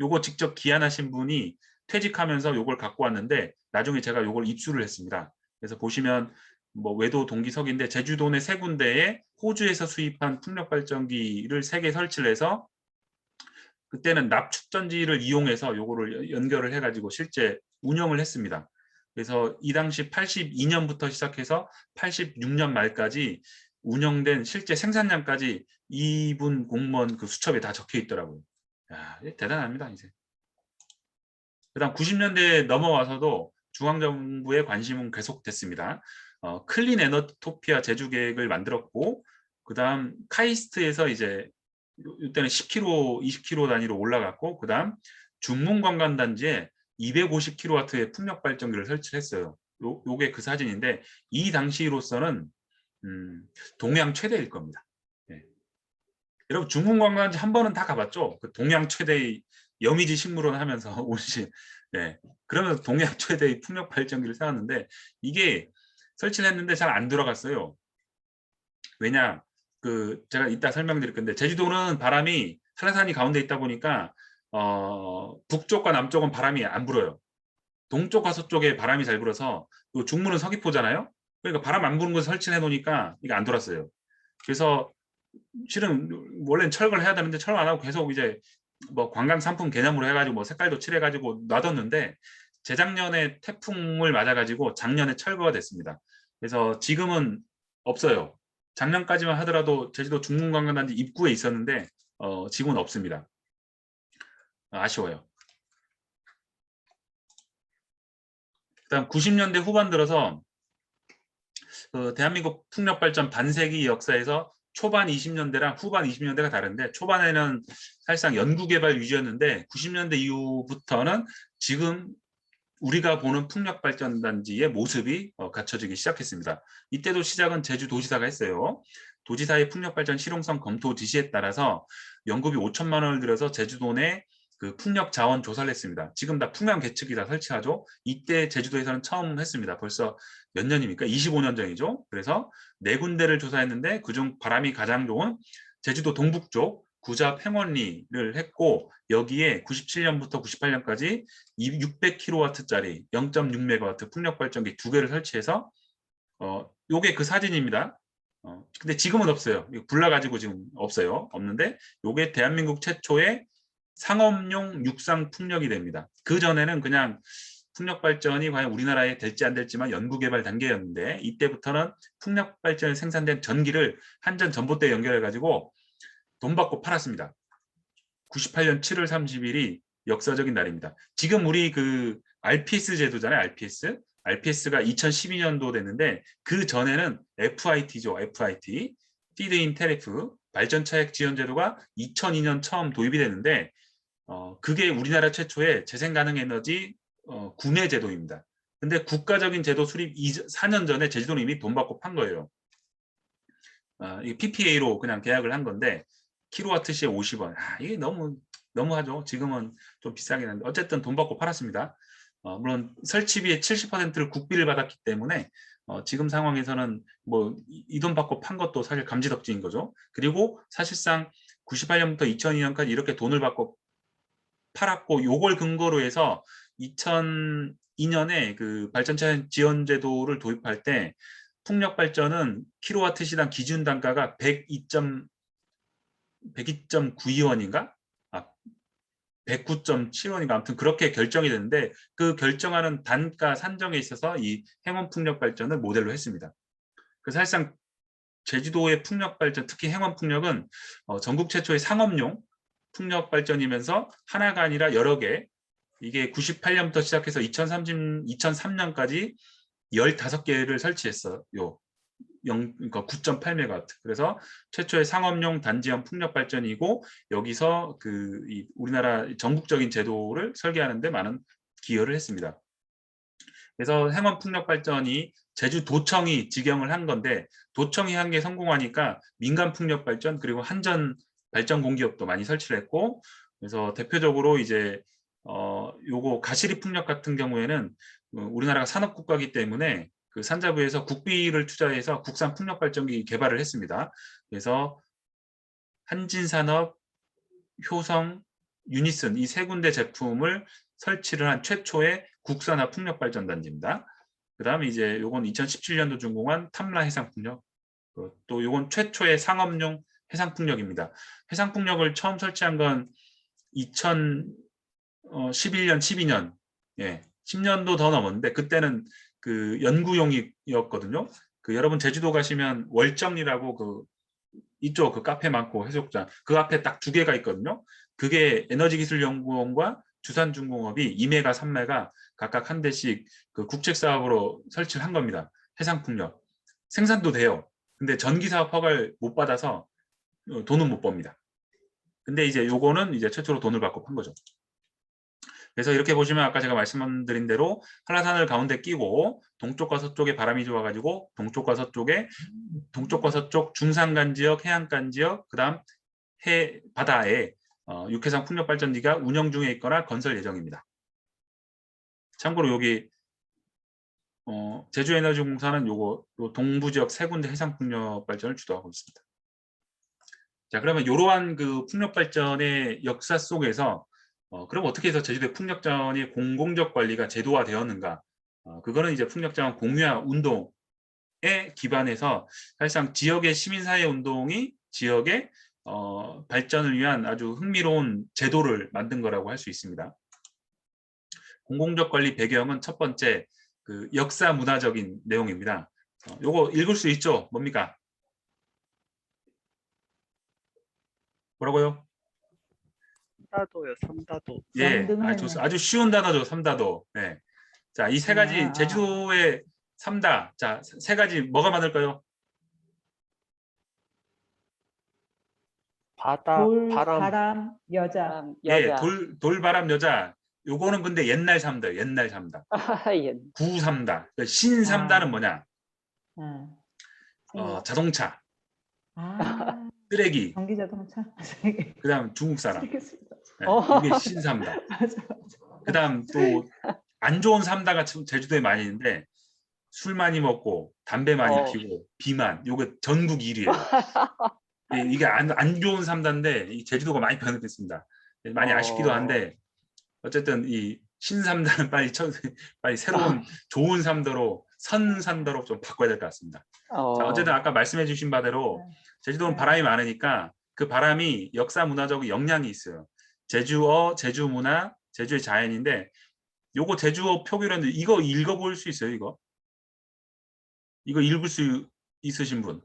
S2: 요거 직접 기한하신 분이 퇴직하면서 요걸 갖고 왔는데, 나중에 제가 요걸 입수를 했습니다. 그래서 보시면 뭐 외도 동기석인데, 제주도 내 세 군데에 호주에서 수입한 풍력 발전기를 3개 설치를 해서, 그때는 납축전지를 이용해서 요거를 연결을 해가지고 실제 운영을 했습니다. 그래서 이 당시 82년부터 시작해서 86년 말까지 운영된 실제 생산량까지 이분 공무원 그 수첩에 다 적혀 있더라고요. 야, 대단합니다, 이제. 그다음 90년대에 넘어와서도 중앙정부의 관심은 계속됐습니다. 클린 에너토피아 제주 계획을 만들었고, 그다음 카이스트에서 이제 이때는 10km, 20km 단위로 올라갔고, 그다음 중문관광단지에 250kW의 풍력 발전기를 설치했어요. 요게 그 사진인데, 이 당시로서는 동양 최대일 겁니다. 네. 여러분 중문관광단지 한 번은 다 가봤죠? 그 동양 최대의 여미지 식물원 하면서 오시. 네. 그러면서 동양 최대의 풍력 발전기를 세웠는데, 이게 설치를 했는데 잘 안 들어갔어요. 왜냐? 그 제가 이따 설명드릴 건데, 제주도는 바람이 한라산이 가운데 있다 보니까 북쪽과 남쪽은 바람이 안 불어요. 동쪽과 서쪽에 바람이 잘 불어서, 그 중문은 서귀포잖아요. 그러니까 바람 안 부는 곳에 설치해 놓으니까 이게 안 돌았어요. 그래서 실은 원래는 철거를 해야 되는데 철거 안 하고 계속 이제 뭐 관광 상품 개념으로 해가지고 뭐 색깔도 칠해가지고 놔뒀는데, 재작년에 태풍을 맞아가지고 작년에 철거가 됐습니다. 그래서 지금은 없어요. 작년까지만 하더라도 제주도 중문관광단지 입구에 있었는데 지금은 없습니다. 아쉬워요. 그다음 90년대 후반 들어서 그 대한민국 풍력 발전 반세기 역사에서 초반 20년대랑 후반 20년대가 다른데, 초반에는 사실상 연구개발 위주였는데 90년대 이후부터는 지금 우리가 보는 풍력발전단지의 모습이 갖춰지기 시작했습니다. 이때도 시작은 제주도지사가 했어요. 도지사의 풍력발전 실용성 검토 지시에 따라서 연구비 5천만 원을 들여서 제주도 내 그 풍력 자원 조사를 했습니다. 지금 다 풍량 계측기 다 설치하죠. 이때 제주도에서는 처음 했습니다. 벌써 몇 년입니까? 25년 전이죠. 그래서 4군데를 조사했는데, 그중 바람이 가장 좋은 제주도 동북쪽 구잡 행원리를 했고, 여기에 97년부터 98년까지 600kW짜리 0.6MW 풍력 발전기 2개를 설치해서 요게 그 사진입니다. 근데 지금은 없어요. 이거 불나가지고 지금 없어요. 없는데 요게 대한민국 최초의 상업용 육상 풍력이 됩니다. 그 전에는 그냥 풍력 발전이 과연 우리나라에 될지 안 될지만 연구개발 단계였는데, 이때부터는 풍력 발전에 생산된 전기를 한전 전봇대에 연결해 가지고 돈 받고 팔았습니다. 98년 7월 30일이 역사적인 날입니다. 지금 우리 그 RPS 제도잖아요. RPS가 2012년도 됐는데, 그 전에는 FIT죠. FIT, Feed-in Tariff 발전 차액 지원 제도가 2002년 처음 도입이 됐는데, 그게 우리나라 최초의 재생 가능 에너지 구매 제도입니다. 근데 국가적인 제도 수립 4년 전에 제주도는 이미 돈 받고 판 거예요. 이 PPA로 그냥 계약을 한 건데, 킬로와트시에 50원. 이게 너무하죠. 지금은 좀 비싸긴 한데 어쨌든 돈 받고 팔았습니다. 물론 설치비의 70%를 국비를 받았기 때문에 지금 상황에서는 뭐 이 돈 받고 판 것도 사실 감지덕지인 거죠. 그리고 사실상 98년부터 2002년까지 이렇게 돈을 받고 팔았고, 요걸 근거로 해서 2002년에 그 발전차 지원 제도를 도입할 때 풍력 발전은 킬로와트 시당 기준 단가가 102.92원인가? 109.7원인가 아무튼 그렇게 결정이 됐는데 그 결정하는 단가 산정에 있어서 이 행원 풍력 발전을 모델로 했습니다. 그래서 사실상 제주도의 풍력 발전, 특히 행원 풍력은 전국 최초의 상업용 풍력 발전이면서 하나가 아니라 여러 개, 이게 98년부터 시작해서 2003년까지 15개를 설치했어요. 그러니까 9.8메가와트. 그래서 최초의 상업용 단지형 풍력 발전이고 여기서 우리나라 전국적인 제도를 설계하는 데 많은 기여를 했습니다. 그래서 행원 풍력 발전이 제주도청이 지경을 한 건데 도청이 한 게 성공하니까 민간 풍력 발전 그리고 한전 발전 공기업도 많이 설치를 했고 그래서 대표적으로 이제 요거 가시리 풍력 같은 경우에는 우리나라가 산업국가이기 때문에 그 산자부에서 국비를 투자해서 국산 풍력 발전기 개발을 했습니다. 그래서 한진산업, 효성, 유니슨 이 세 군데 제품을 설치를 한 최초의 국산화 풍력 발전 단지입니다. 그 다음에 이제 요건 2017년도 준공한 탐라 해상풍력, 또 요건 최초의 상업용 해상풍력입니다. 해상풍력을 처음 설치한 건 2011년, 12년, 예, 10년도 더 넘었는데 그때는 그 연구용이었거든요. 여러분 제주도 가시면 월정리라고 이쪽 카페 많고 해수욕장 그 앞에 딱 2개가 있거든요. 그게 에너지기술연구원과 주산중공업이 2메가, 3메가 각각 한 대씩 그 국책사업으로 설치를 한 겁니다. 해상풍력. 생산도 돼요. 근데 전기사업 허가를 못 받아서 돈은 못 법니다. 근데 이제 요거는 이제 최초로 돈을 받고 판 거죠. 그래서 이렇게 보시면 아까 제가 말씀드린 대로 한라산을 가운데 끼고 동쪽과 서쪽에 바람이 좋아가지고 동쪽과 서쪽 중산간 지역, 해안간 지역, 그다음 바다에 육해상 풍력발전지가 운영 중에 있거나 건설 예정입니다. 참고로 여기 제주에너지공사는 요 동부 지역 3군데 해상 풍력 발전을 주도하고 있습니다. 자, 그러면 이러한 그 풍력 발전의 역사 속에서 그럼 어떻게 해서 제주도의 풍력자원의 공공적 관리가 제도화되었는가? 그거는 이제 풍력자원 공유화 운동에 기반해서 사실상 지역의 시민사회 운동이 지역의 발전을 위한 아주 흥미로운 제도를 만든 거라고 할 수 있습니다. 공공적 관리 배경은 첫 번째 그 역사 문화적인 내용입니다. 요거 읽을 수 있죠? 뭡니까? 뭐라고요?
S3: 삼다도요, 삼다도.
S2: 예,
S1: 영등할매.
S2: 아주 쉬운 단어죠, 삼다도. 네. 자, 이 3가지 제주도의 삼다. 자, 3가지 뭐가 많을까요?
S3: 바다,
S1: 돌,
S3: 바람,
S1: 바람, 여자.
S3: 바람,
S2: 예,
S3: 여자.
S2: 돌, 바람, 여자. 요거는 근데 옛날 삼다, 옛날 삼다.
S3: 예.
S2: 구삼다. 신삼다는 뭐냐? 자동차, 쓰레기,
S1: 전기자동차.
S2: 그다음 중국 사람. 네,
S3: 어.
S2: 이게 신삼다.
S1: 맞아.
S2: 그다음 또 안 좋은 삼다가 제주도에 많이 있는데 술 많이 먹고 담배 많이 피고 비만. 요거 전국 1위예요. 이게 안 좋은 삼다인데 이 제주도가 많이 변했습니다. 많이 아쉽기도 한데 어쨌든 이 신삼다는 빨리 새로운 좋은 삼다로 선삼다로 좀 바꿔야 될 것 같습니다. 자, 어쨌든 아까 말씀해 주신 바대로 제주도는 바람이 많으니까 그 바람이 역사 문화적 영향이 있어요. 제주어, 제주문화, 제주의 자연인데 요거 제주어 표기라는데 이거 읽어볼 수 있어요? 이거 읽을 수 있으신 분?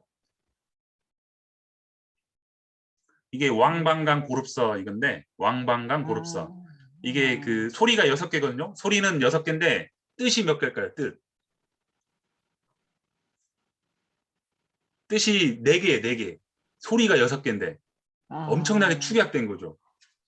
S2: 이게 왕방강 고릅서 이건데 왕방강 고릅서 이게 그 소리가 6개거든요. 소리는 6개인데 뜻이 몇 개일까요? 뜻이 4개. 소리가 6개인데 엄청나게 축약된 거죠.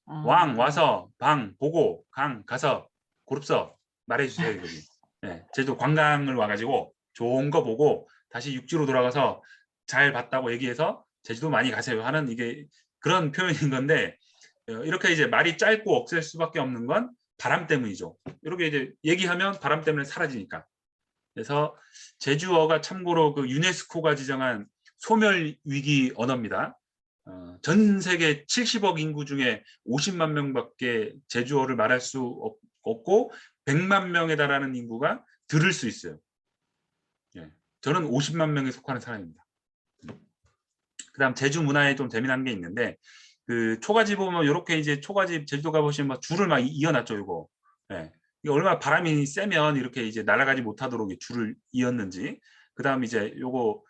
S2: 왕 와서 방 보고 강 가서 고릅서 말해주세요. 이거지. 네, 제주도 관광을 와가지고 좋은 거 보고 다시 육지로 돌아가서 잘 봤다고 얘기해서 제주도 많이 가세요 하는 이게 그런 표현인 건데 이렇게 이제 말이 짧고 억셀 수밖에 없는 건 바람 때문이죠. 이렇게 이제 얘기하면 바람 때문에 사라지니까. 그래서 제주어가 참고로 그 유네스코가 지정한 소멸 위기 언어입니다. 전 세계 70억 인구 중에 50만 명밖에 제주어를 말할 수 없고 100만 명에 달하는 인구가 들을 수 있어요. 예, 저는 50만 명에 속하는 사람입니다. 그다음 제주 문화에 좀 재미난 게 있는데 그 초가집 보면 이렇게 이제 초가집 제주도 가보시면 막 줄을 막 이어놨죠, 이거. 예. 이게 얼마나 바람이 세면 이렇게 이제 날아가지 못하도록 이 줄을 이었는지. 그다음 이제 요거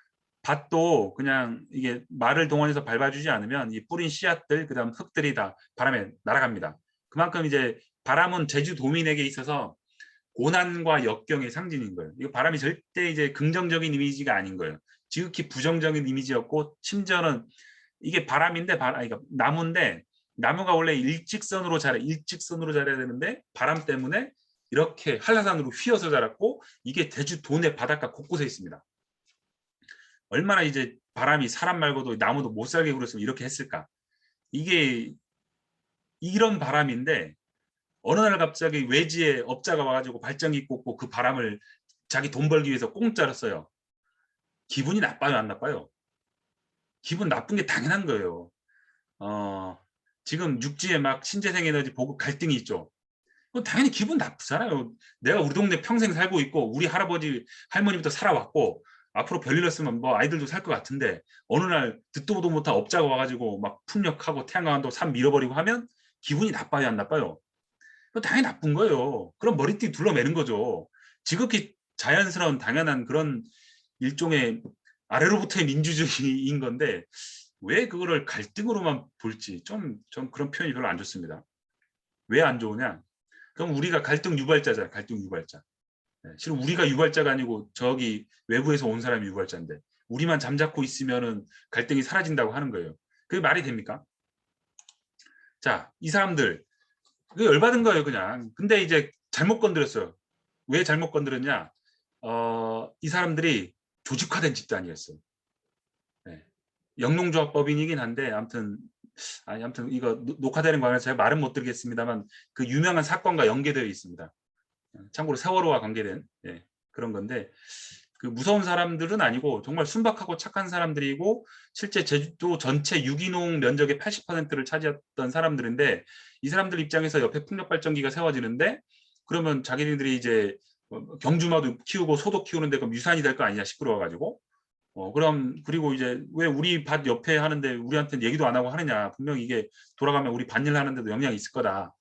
S2: 밭도 그냥 이게 말을 동원해서 밟아주지 않으면 이 뿌린 씨앗들 그다음 흙들이 다 바람에 날아갑니다. 그만큼 이제 바람은 제주도민에게 있어서 고난과 역경의 상징인 거예요. 이거 바람이 절대 이제 긍정적인 이미지가 아닌 거예요. 지극히 부정적인 이미지였고 심지어는 이게 바람인데 그러니까 나무인데 나무가 원래 일직선으로 자라야 되는데 바람 때문에 이렇게 한라산으로 휘어서 자랐고 이게 제주 도내 바닷가 곳곳에 있습니다. 얼마나 이제 바람이 사람 말고도 나무도 못 살게 굴었으면 이렇게 했을까? 이게 이런 바람인데 어느 날 갑자기 외지에 업자가 와가지고 발전기 꽂고 그 바람을 자기 돈 벌기 위해서 공짜로 써요. 기분이 나빠요, 안 나빠요? 기분 나쁜 게 당연한 거예요. 지금 육지에 막 신재생 에너지 보급 갈등이 있죠. 당연히 기분 나쁘잖아요. 내가 우리 동네 평생 살고 있고 우리 할아버지 할머니부터 살아왔고 앞으로 별일 없으면 뭐 아이들도 살 것 같은데 어느 날 듣도 보도 못한 업자가 와가지고 막 풍력하고 태양광도 산 밀어버리고 하면 기분이 나빠요, 안 나빠요? 당연히 나쁜 거예요. 그럼 머리띠 둘러매는 거죠. 지극히 자연스러운 당연한 그런 일종의 아래로부터의 민주주의인 건데 왜 그거를 갈등으로만 볼지 좀 그런 표현이 별로 안 좋습니다. 왜 안 좋으냐? 그럼 우리가 갈등 유발자잖아. 갈등 유발자. 실은 우리가 유발자가 아니고 저기 외부에서 온 사람이 유발자인데 우리만 잠자코 있으면은 갈등이 사라진다고 하는 거예요. 그게 말이 됩니까? 자, 이 사람들 그 열받은 거예요, 그냥. 근데 이제 잘못 건드렸어요. 왜 잘못 건드렸냐? 이 사람들이 조직화된 집단이었어요. 네. 영농조합법인이긴 한데 아무튼 이거 녹화되는 관해서 제가 말은 못 드리겠습니다만 그 유명한 사건과 연계되어 있습니다. 참고로 세월호와 관계된 그런 건데 그 무서운 사람들은 아니고 정말 순박하고 착한 사람들이고 실제 제주도 전체 유기농 면적의 80%를 차지했던 사람들인데 이 사람들 입장에서 옆에 풍력발전기가 세워지는데 그러면 자기네들이 이제 경주마도 키우고 소도 키우는데 그럼 유산이 될 거 아니냐 시끄러워가지고 그럼 그리고 이제 왜 우리 밭 옆에 하는데 우리한테 얘기도 안 하고 하느냐 분명 이게 돌아가면 우리 밭일 하는데도 영향이 있을 거다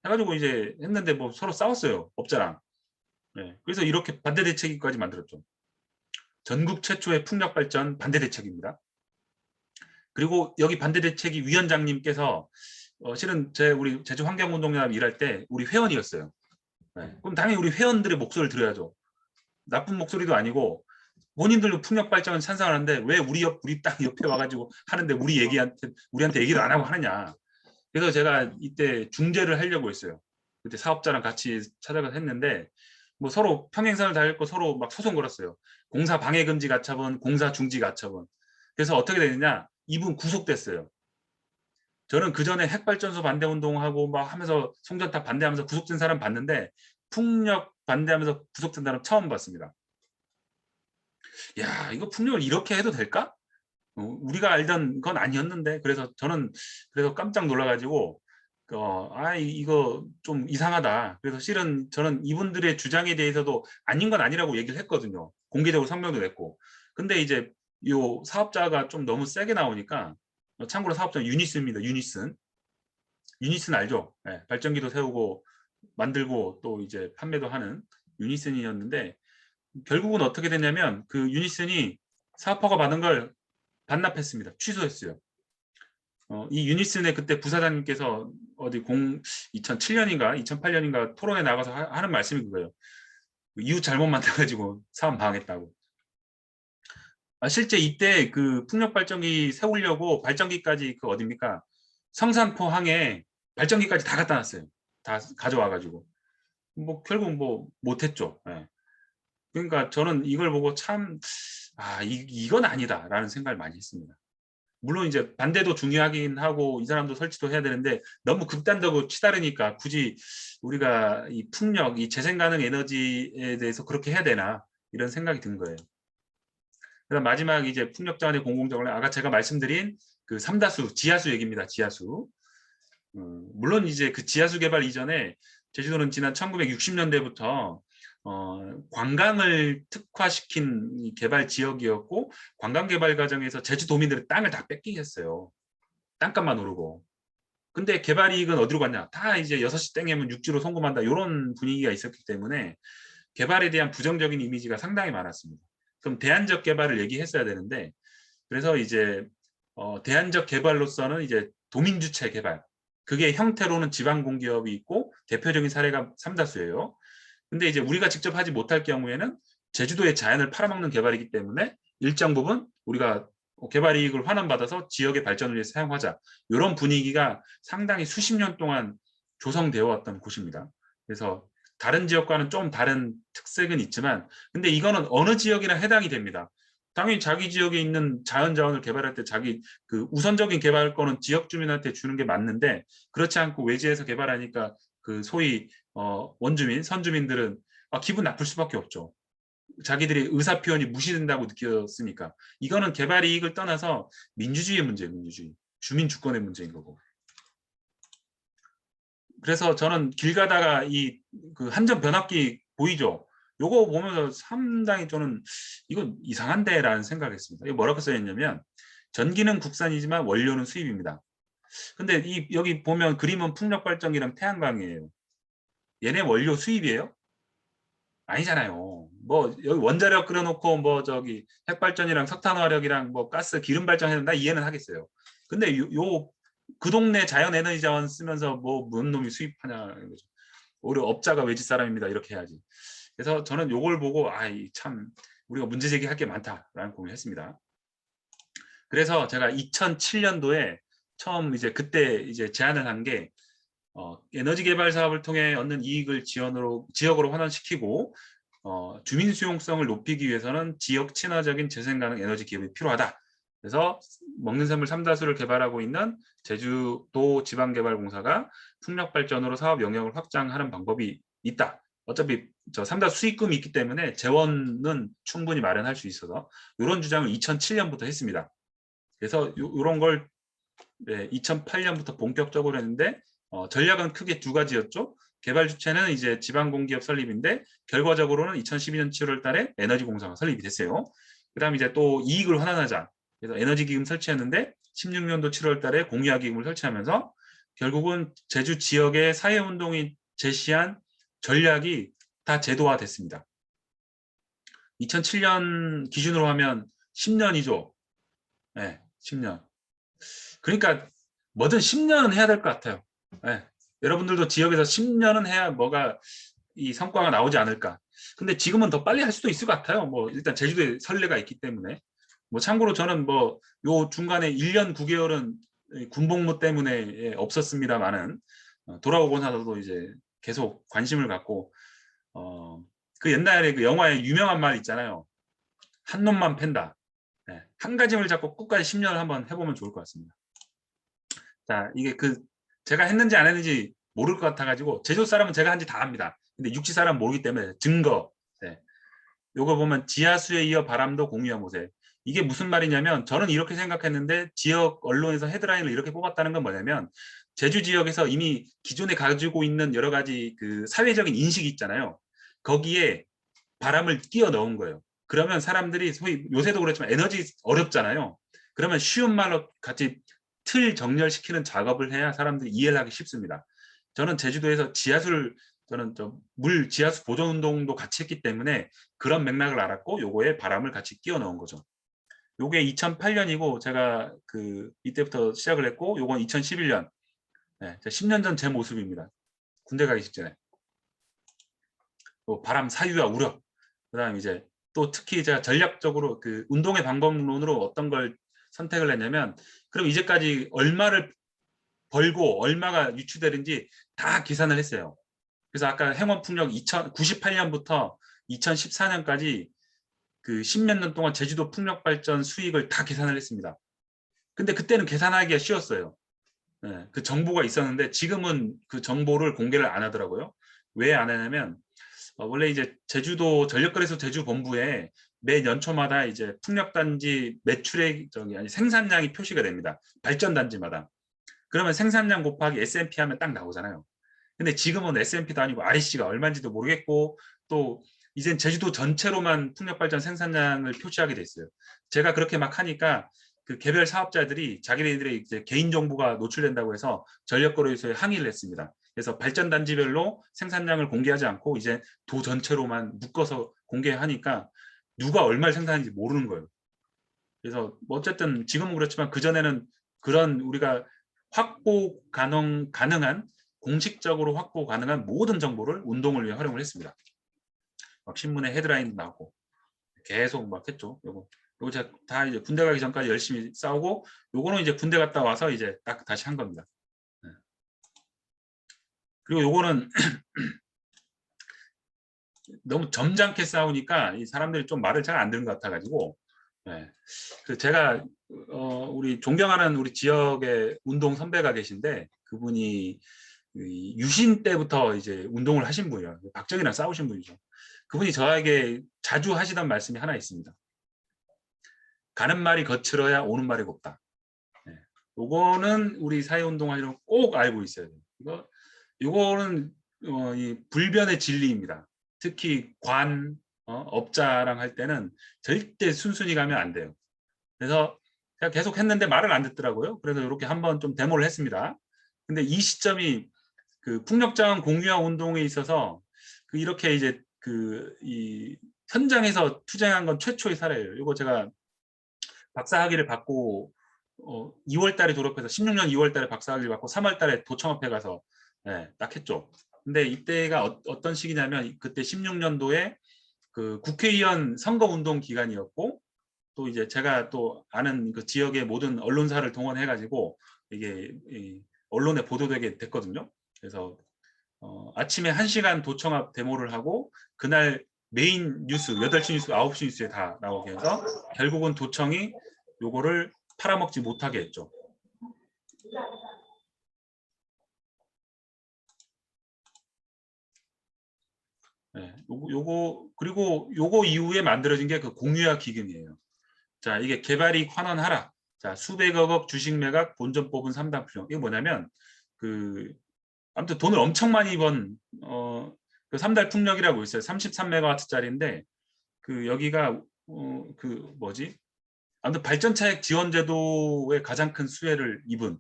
S2: 해가지고 이제 했는데 뭐 서로 싸웠어요 업자랑. 그래서 이렇게 반대 대책까지 만들었죠. 전국 최초의 풍력 발전 반대 대책입니다. 그리고 여기 반대 대책이 위원장님께서 실은 우리 제주 환경운동연합 일할 때 우리 회원이었어요. 그럼 당연히 우리 회원들의 목소리를 들어야죠. 나쁜 목소리도 아니고 본인들도 풍력 발전은 찬성하는데 왜 우리 땅 옆에 와가지고 하는데 우리한테 얘기도 안 하고 하느냐. 그래서 제가 이때 중재를 하려고 했어요. 그때 사업자랑 같이 찾아가서 했는데 뭐 서로 평행선을 달렸고 서로 막 소송 걸었어요. 공사 방해금지 가처분, 공사 중지 가처분. 그래서 어떻게 되느냐? 이분 구속됐어요. 저는 그 전에 핵발전소 반대 운동하고 막 하면서 송전탑 반대하면서 구속된 사람 봤는데 풍력 반대하면서 구속된 사람 처음 봤습니다. 야, 이거 풍력을 이렇게 해도 될까? 우리가 알던 건 아니었는데 그래서 저는 깜짝 놀라가지고 이거 좀 이상하다. 그래서 실은 저는 이분들의 주장에 대해서도 아닌 건 아니라고 얘기를 했거든요. 공개적으로 성명도 냈고. 근데 이제 요 사업자가 좀 너무 세게 나오니까 참고로 사업자는 유니슨입니다. 유니슨 알죠? 발전기도 세우고 만들고 또 이제 판매도 하는 유니슨이었는데 결국은 어떻게 됐냐면 그 유니슨이 사업허가 받은 걸 반납했습니다. 취소했어요. 이 유니슨의 그때 부사장님께서 2007년인가 2008년인가 토론에 나가서 하는 말씀이 그거예요. 이웃 잘못 만나가지고 사업 망했다고. 실제 이때 그 풍력발전기 세우려고 발전기까지 그 어딥니까? 성산포 항에 발전기까지 다 갖다 놨어요. 다 가져와가지고. 뭐 결국 뭐 못했죠. 그러니까 저는 이걸 보고 참 이건 아니다라는 생각을 많이 했습니다. 물론 이제 반대도 중요하긴 하고 이 사람도 설치도 해야 되는데 너무 극단적으로 치달으니까 굳이 우리가 이 풍력, 이 재생가능 에너지에 대해서 그렇게 해야 되나 이런 생각이 든 거예요. 그다음 마지막 이제 풍력자원의 공공적으로 아까 제가 말씀드린 그 삼다수, 지하수 얘기입니다. 지하수. 물론 이제 그 지하수 개발 이전에 제주도는 지난 1960년대부터 관광을 특화시킨 개발 지역이었고 관광 개발 과정에서 제주도민들의 땅을 다 뺏기게 했어요. 땅값만 오르고. 근데 개발 이익은 어디로 갔냐? 다 이제 6시 땡이면 육지로 송금한다. 이런 분위기가 있었기 때문에 개발에 대한 부정적인 이미지가 상당히 많았습니다. 그럼 대안적 개발을 얘기했어야 되는데, 그래서 이제 대안적 개발로서는 이제 도민주체 개발, 그게 형태로는 지방공기업이 있고 대표적인 사례가 삼다수예요. 근데 이제 우리가 직접 하지 못할 경우에는 제주도의 자연을 팔아먹는 개발이기 때문에 일정 부분 우리가 개발 이익을 환원받아서 지역의 발전을 위해 사용하자. 이런 분위기가 상당히 수십 년 동안 조성되어 왔던 곳입니다. 그래서 다른 지역과는 좀 다른 특색은 있지만, 근데 이거는 어느 지역이나 해당이 됩니다. 당연히 자기 지역에 있는 자연자원을 개발할 때 자기 그 우선적인 개발권은 지역 주민한테 주는 게 맞는데, 그렇지 않고 외지에서 개발하니까 그 소위 원주민, 선주민들은 기분 나쁠 수밖에 없죠. 자기들이 의사 표현이 무시된다고 느꼈으니까. 이거는 개발 이익을 떠나서 민주주의의 문제예요. 민주주의. 주민 주권의 문제인 거고. 그래서 저는 길 가다가 이 그 한전 변압기 보이죠? 요거 보면서 상당히 저는 이거 이상한데라는 생각을 했습니다. 이거 뭐라고 써있냐면 전기는 국산이지만 원료는 수입입니다. 근데 여기 보면 그림은 풍력발전기랑 태양광이에요. 얘네 원료 수입이에요? 아니잖아요. 뭐 여기 원자력 끓여놓고 뭐 저기 핵발전이랑 석탄화력이랑 뭐 가스 기름 발전해도 나 이해는 하겠어요. 근데 그 동네 자연에너지 자원 쓰면서 뭐 뭔 놈이 수입하냐 이거죠. 오히려 업자가 외지 사람입니다. 이렇게 해야지. 그래서 저는 요걸 보고 참 우리가 문제 제기할 게 많다라는 고민을 했습니다. 그래서 제가 2007년도에 처음 이제 그때 이제 제안을 한 게 에너지 개발 사업을 통해 얻는 이익을 지역으로 환원시키고 주민 수용성을 높이기 위해서는 지역 친화적인 재생 가능 에너지 기업이 필요하다. 그래서 먹는 샘물 3다수를 개발하고 있는 제주도 지방개발공사가 풍력발전으로 사업 영역을 확장하는 방법이 있다. 어차피 저 3다수 수익금이 있기 때문에 재원은 충분히 마련할 수 있어서 이런 주장을 2007년부터 했습니다. 그래서 이런 걸 2008년부터 본격적으로 했는데 전략은 크게 두 가지였죠. 개발 주체는 이제 지방공기업 설립인데 결과적으로는 2012년 7월 달에 에너지공사가 설립이 됐어요. 그 다음 이제 또 이익을 환원하자. 그래서 에너지기금 설치했는데 16년도 7월 달에 공유화기금을 설치하면서 결국은 제주 지역의 사회운동이 제시한 전략이 다 제도화됐습니다. 2007년 기준으로 하면 10년이죠. 네, 10년. 그러니까 뭐든 10년은 해야 될 것 같아요. 네. 여러분들도 지역에서 10년은 해야 뭐가 이 성과가 나오지 않을까. 근데 지금은 더 빨리 할 수도 있을 것 같아요. 뭐 일단 제주도에 선례가 있기 때문에. 뭐 참고로 저는 뭐 요 중간에 1년 9개월은 군복무 때문에 없었습니다만은 돌아오고 나서도 이제 계속 관심을 갖고 그 옛날에 그 영화에 유명한 말 있잖아요. 한 놈만 팬다. 네. 한 가지를 잡고 끝까지 10년을 한번 해보면 좋을 것 같습니다. 자, 이게 제가 했는지 안 했는지 모를 것 같아가지고 제주 사람은 제가 한지 다 압니다. 근데 육지 사람은 모르기 때문에 증거. 네. 요거 보면 지하수에 이어 바람도 공유해 보세요. 이게 무슨 말이냐면 저는 이렇게 생각했는데 지역 언론에서 헤드라인을 이렇게 뽑았다는 건 뭐냐면 제주 지역에서 이미 기존에 가지고 있는 여러 가지 그 사회적인 인식이 있잖아요. 거기에 바람을 끼워 넣은 거예요. 그러면 사람들이 소위 요새도 그렇지만 에너지 어렵잖아요. 그러면 쉬운 말로 같이 틀 정렬시키는 작업을 해야 사람들이 이해를 하기 쉽습니다. 저는 제주도에서 물 지하수 보존 운동도 같이 했기 때문에 그런 맥락을 알았고 요거에 바람을 같이 끼워 넣은 거죠. 요게 2008년이고 제가 이때부터 시작을 했고 요건 2011년. 네, 10년 전 제 모습입니다. 군대 가기 직전에. 바람 사유와 우려. 그다음 이제 또 특히 제가 전략적으로 그 운동의 방법론으로 어떤 걸 선택을 했냐면 그럼 이제까지 얼마를 벌고 얼마가 유출되는지 다 계산을 했어요. 그래서 아까 행원풍력 98년부터 2014년까지 그 10몇 년 동안 제주도 풍력발전 수익을 다 계산을 했습니다. 근데 그때는 계산하기가 쉬웠어요. 네, 그 정보가 있었는데 지금은 그 정보를 공개를 안 하더라고요. 왜 안 하냐면 원래 이제 제주도 전력거래소 제주본부에 매 연초마다 이제 풍력단지 매출액 생산량이 표시가 됩니다. 발전단지마다. 그러면 생산량 곱하기 S&P 하면 딱 나오잖아요. 근데 지금은 S&P도 아니고 REC가 얼마인지도 모르겠고 또 이젠 제주도 전체로만 풍력발전 생산량을 표시하게 됐어요. 제가 그렇게 막 하니까 그 개별 사업자들이 자기네들의 이제 개인 정보가 노출된다고 해서 전력거래소에 항의를 했습니다. 그래서 발전단지별로 생산량을 공개하지 않고 이제 도 전체로만 묶어서 공개하니까 누가 얼마를 생산하는지 모르는 거예요. 그래서 뭐 어쨌든 지금은 그렇지만 그전에는 그런 우리가 확보 가능한 공식적으로 확보 가능한 모든 정보를 운동을 위해 활용을 했습니다. 막 신문에 헤드라인 나오고 계속 막 했죠. 요거 제가 다 이제 군대 가기 전까지 열심히 싸우고 요거는 이제 군대 갔다 와서 이제 딱 다시 한 겁니다. 네. 그리고 요거는 너무 점잖게 싸우니까 이 사람들이 좀 말을 잘 안 듣는 것 같아가지고 네. 그 제가 우리 존경하는 우리 지역의 운동 선배가 계신데 그분이 유신 때부터 이제 운동을 하신 분이에요. 박정희랑 싸우신 분이죠. 그분이 저에게 자주 하시던 말씀이 하나 있습니다. 가는 말이 거칠어야 오는 말이 곱다. 네. 요거는 우리 사회운동하려면 꼭 알고 있어야 돼요. 이거는 이 불변의 진리입니다. 특히 업자랑 할 때는 절대 순순히 가면 안 돼요. 그래서 제가 계속 했는데 말을 안 듣더라고요. 그래서 이렇게 한번 좀 데모를 했습니다. 근데 이 시점이 그 풍력자원 공유화 운동에 있어서 그 이렇게 이제 이 현장에서 투쟁한 건 최초의 사례예요. 이거 제가 박사학위를 받고 2월 달에 졸업해서 16년 2월 달에 박사학위를 받고 3월 달에 도청업회 가서 딱 했죠. 근데 이때가 어떤 시기냐면 그때 16년도에 그 국회의원 선거운동 기간이었고 또 이제 제가 또 아는 그 지역의 모든 언론사를 동원해 가지고 이게 언론에 보도되게 됐거든요. 그래서 아침에 1시간 도청 앞 데모를 하고 그날 메인 뉴스 8시 뉴스 9시 뉴스에 다 나오게 해서 결국은 도청이 요거를 팔아먹지 못하게 했죠. 네, 그리고 요거 이후에 만들어진 게 그 공유화 기금이에요. 자, 이게 개발이익 환원하라. 자, 수백억 주식 매각 본전 뽑은 3단 풀용. 이게 뭐냐면 아무튼 돈을 엄청 많이 번 그 3달 풍력이라고 있어요. 33메가와트짜리인데 그 여기가 뭐지? 아무튼 발전차액 지원 제도의 가장 큰 수혜를 입은